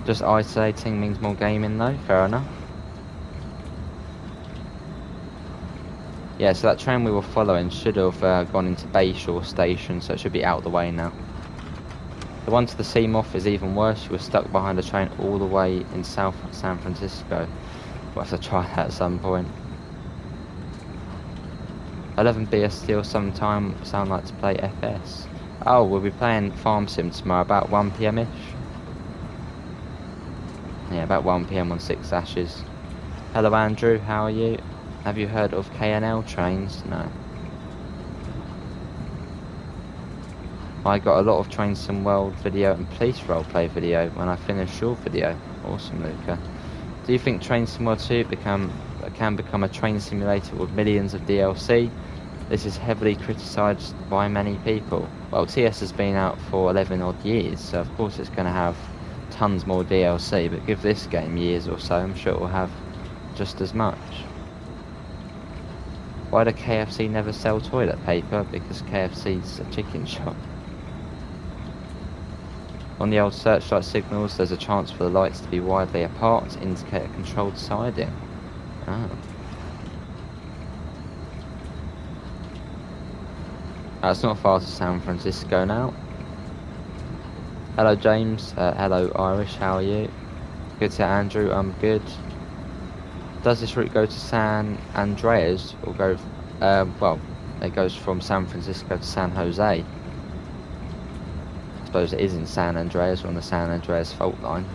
Just isolating means more gaming though. Fair enough. Yeah, so that train we were following should have gone into Bayshore Station, so it should be out of the way now. The one to the Seamoth is even worse. You were stuck behind a train all the way in South San Francisco. We'll have to try that at some point. 11 BST or sometime sound like to play FS. Oh, we'll be playing Farm Sim tomorrow about 1 PM-ish. Yeah, about 1 PM on 6 Ashes. Hello Andrew, how are you? Have you heard of KNL trains? No. I got a lot of Train Sim World video and police roleplay video when I finished your video. Awesome, Luca. Do you think Train Sim World 2 can become a train simulator with millions of DLC? This is heavily criticised by many people. Well, TS has been out for 11 odd years, so of course it's going to have tons more DLC, but give this game years or so, I'm sure it will have just as much. Why do KFC never sell toilet paper? Because KFC's a chicken shop. On the old searchlight signals, there's a chance for the lights to be widely apart to indicate a controlled siding. Ah. It's not far to San Francisco now. Hello James, hello Irish, how are you? Good to Andrew, I'm good. Does this route go to San Andreas or go, well, it goes from San Francisco to San Jose. I suppose it is in San Andreas, on the San Andreas fault line.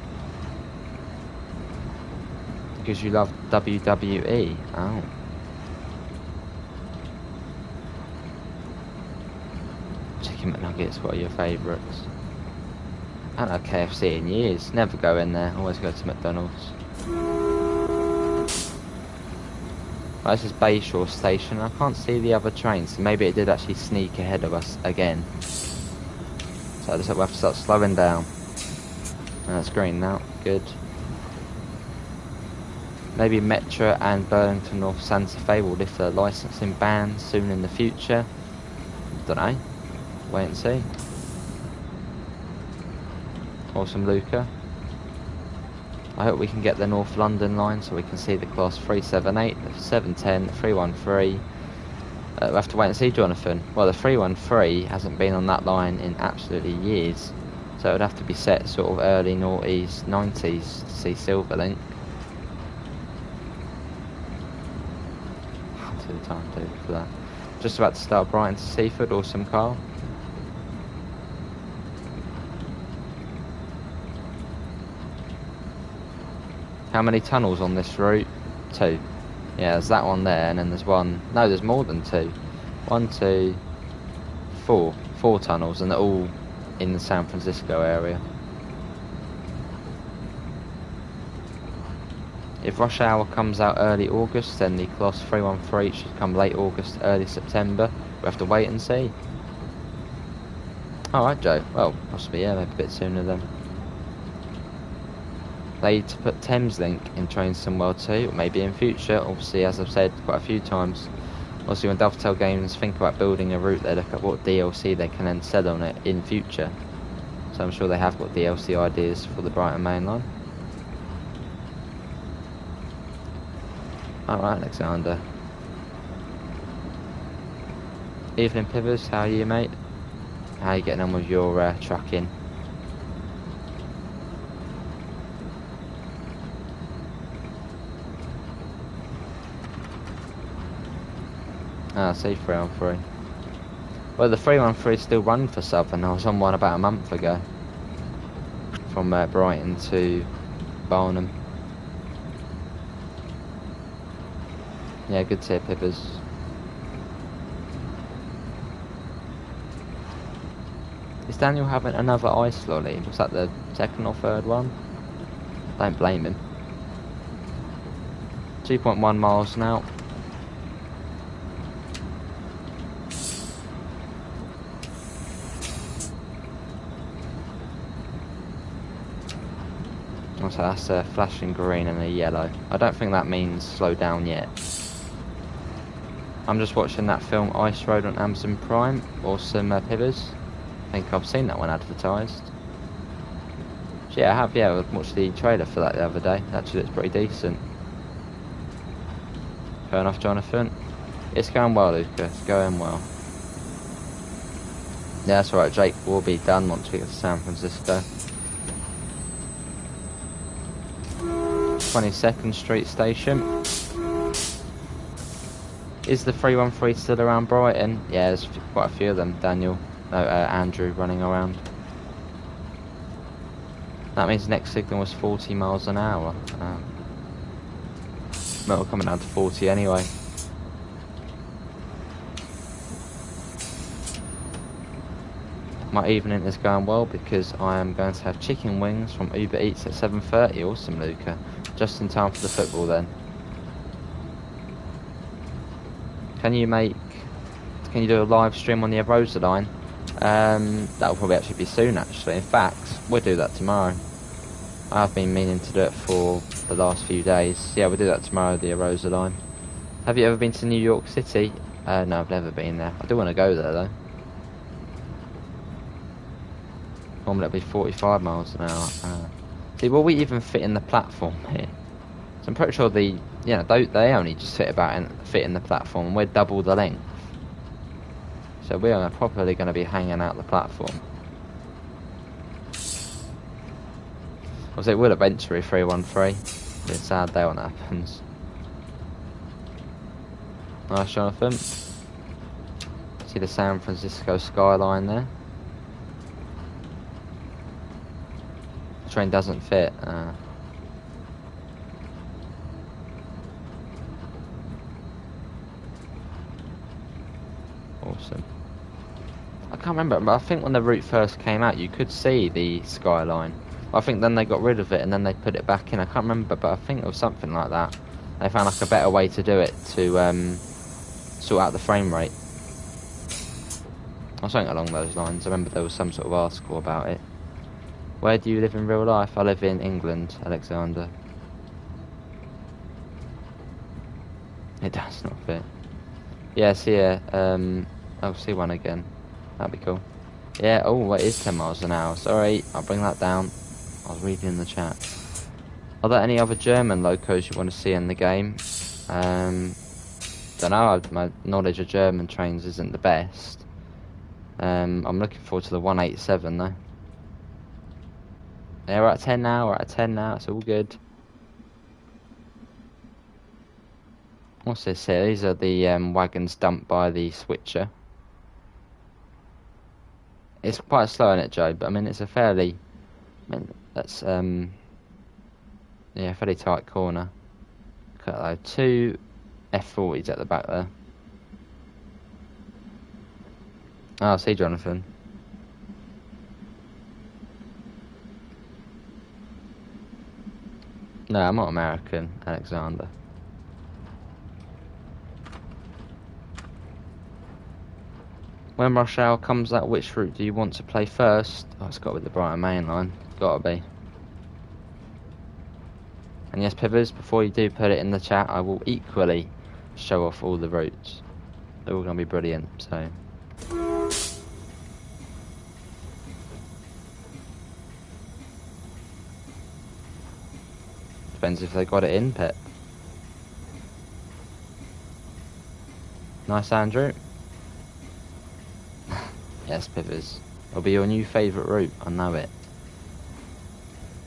Because you love WWE. Oh. Chicken McNuggets, what are your favourites? I haven't had KFC in years. Never go in there. Always go to McDonald's. Right, this is Bayshore Station. I can't see the other trains, so maybe it did actually sneak ahead of us again. So I just have to start slowing down. And it's green now, good. Maybe Metro and Burlington North Santa Fe will lift their licensing ban soon in the future. Don't know. Wait and see. Awesome, Luca. I hope we can get the North London line so we can see the class 378, the 710, the 313. We'll have to wait and see, Jonathan. Well, the 313 hasn't been on that line in absolutely years. So it would have to be set sort of early noughties, 90s to see Silverlink. To the time table for that. Just about to start Brighton to Seaford, awesome car. How many tunnels on this route? 2. Yeah, there's that one there, and then there's one. No, there's more than 2. 1, 2, 4. 4 tunnels, and they're all in the San Francisco area. If rush hour comes out early August, then the class 313 should come late August, early September. We'll have to wait and see. Alright, Joe. Well, possibly, yeah, maybe a bit sooner then. They need to put Thameslink in Train Somewhere too, or maybe in future. Obviously, as I've said quite a few times, obviously when Dovetail Games think about building a route, they look at what DLC they can then sell on it in future. So I'm sure they have got DLC ideas for the Brighton Main Line. Alright, Alexander. Evening Pivers, how are you, mate? How are you getting on with your trucking? Ah, see, 313. Well, the 313 is still running for Southern. I was on one about a month ago. From Brighton to Barnum. Yeah, good to hear, Pippers. Is Daniel having another ice lolly? Was that the second or third one? Don't blame him. 2.1 miles now. So that's a flashing green and a yellow. I don't think that means slow down yet. I'm just watching that film Ice Road on Amazon Prime. Awesome, Pivers. I think I've seen that one advertised. So yeah, I have. Yeah, I watched the trailer for that the other day. Actually, it's pretty decent. Fair enough, Jonathan. It's going well, Luca. It's going well. Yeah, that's alright. Jake will be done once we get to San Francisco. 22nd Street Station. Is the 313 still around Brighton? Yeah, there's quite a few of them. Daniel, no, Andrew running around. That means next signal was 40 miles an hour. Well, we're coming down to 40 anyway. My evening is going well because I am going to have chicken wings from Uber Eats at 7:30. Awesome, Luca. Just in time for the football then. Can you do a live stream on the Arosa line? That'll probably actually be soon actually. In fact, we'll do that tomorrow. I've been meaning to do it for the last few days. Yeah, we'll do that tomorrow, the Arosa line. Have you ever been to New York City? No, I've never been there. I do want to go there though. Normally it'll be 45 miles an hour. See, will we even fit in the platform here? So I'm pretty sure they only just fit in the platform, and we're double the length. So we are probably going to be hanging out the platform. Obviously, it will eventually 313. It's a sad day when that happens. Nice, Jonathan. See the San Francisco skyline there. The train doesn't fit. Awesome. I can't remember, but I think when the route first came out, you could see the skyline. I think then they got rid of it and then they put it back in. I can't remember, but I think it was something like that. They found like a better way to do it to sort out the frame rate. Or something along those lines. I remember there was some sort of article about it. Where do you live in real life? I live in England, Alexander. It does not fit. Yeah, see ya. I'll see one again. That'd be cool. Yeah, oh, it is 10 miles an hour. Sorry, I'll bring that down. I was reading in the chat. Are there any other German locos you want to see in the game? Don't know, my knowledge of German trains isn't the best. I'm looking forward to the 187 though. Yeah, we're at 10 now, it's all good. What's this here? These are the wagons dumped by the switcher. It's quite slow in it, Joe, but I mean it's a fairly... that's yeah, fairly tight corner. Look at that, 2 F40s at the back there. Oh, see Jonathan. No, I'm not American, Alexander. When rush hour comes out, which route do you want to play first? Oh, it's got to be the Brighton Main Line. Gotta be. And yes, Pivers, before you do put it in the chat, I will equally show off all the routes. They're all going to be brilliant, so... Depends if they got it in, Pep. Nice, Andrew. Yes, Pivers. It'll be your new favourite route, I know it.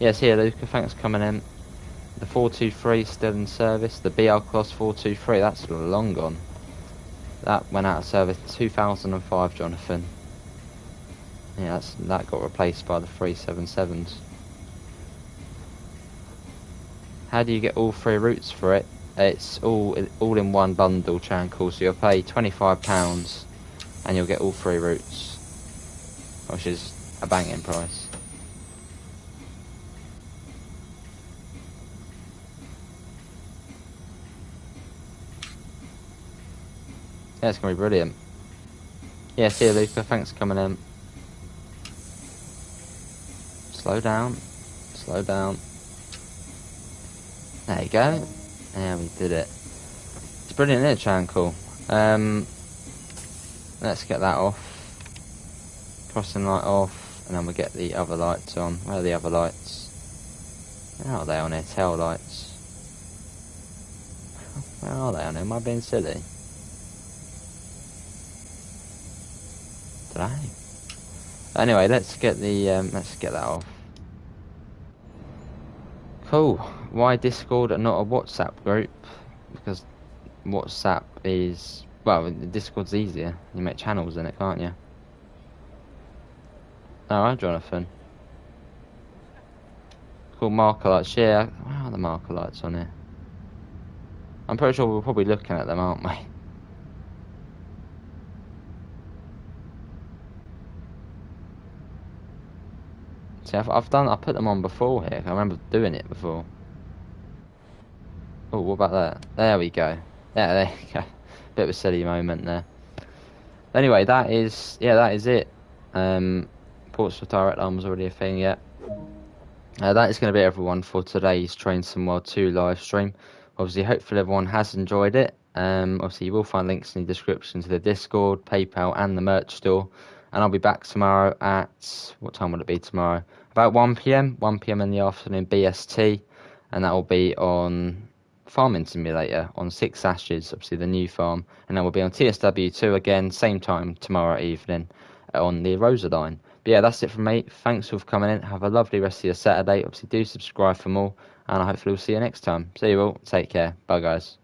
Yes, here, Luca, thanks for coming in. The 423 still in service. The BR Cross 423, that's long gone. That went out of service in 2005, Jonathan. Yeah, that got replaced by the 377s. How do you get all 3 routes for it? It's all in one bundle, Chankle, so you'll pay £25 and you'll get all 3 routes, which is a banging price. Yeah, it's going to be brilliant. Yeah, see you, Luca, thanks for coming in. Slow down, slow down. There you go. Yeah, we did it. It's brilliant, isn't it, Chankle? Let's get that off. Crossing light off, and then we'll get the other lights on. Where are the other lights? Where are they on here? Tail lights. Where are they on here? Am I being silly? Did I? Anyway, let's get that off. Cool. Why Discord and not a WhatsApp group? Because WhatsApp is... well, Discord's easier. You make channels in it, can't you? Alright, Jonathan. Cool, marker lights. Yeah, where are the marker lights on here? I'm pretty sure we're probably looking at them, aren't we? See, I put them on before here. I remember doing it before. Oh, what about that? There we go. Yeah, there you go. Bit of a silly moment there. Anyway, that is it. Portsmouth Direct Line was already a thing, yeah. That is going to be everyone for today's Train Sim World 2 live stream. Obviously, hopefully everyone has enjoyed it. Obviously, you will find links in the description to the Discord, PayPal, and the merch store. And I'll be back tomorrow at... what time will it be tomorrow? About 1 PM. 1 PM in the afternoon, BST. And that will be on Farming Simulator, on 6 Ashes, obviously the new farm. And that will be on TSW2 again, same time tomorrow evening on the Rosa line. But yeah, that's it from me. Thanks for coming in. Have a lovely rest of your Saturday. Obviously, do subscribe for more. And I hopefully will see you next time. See you all. Take care. Bye, guys.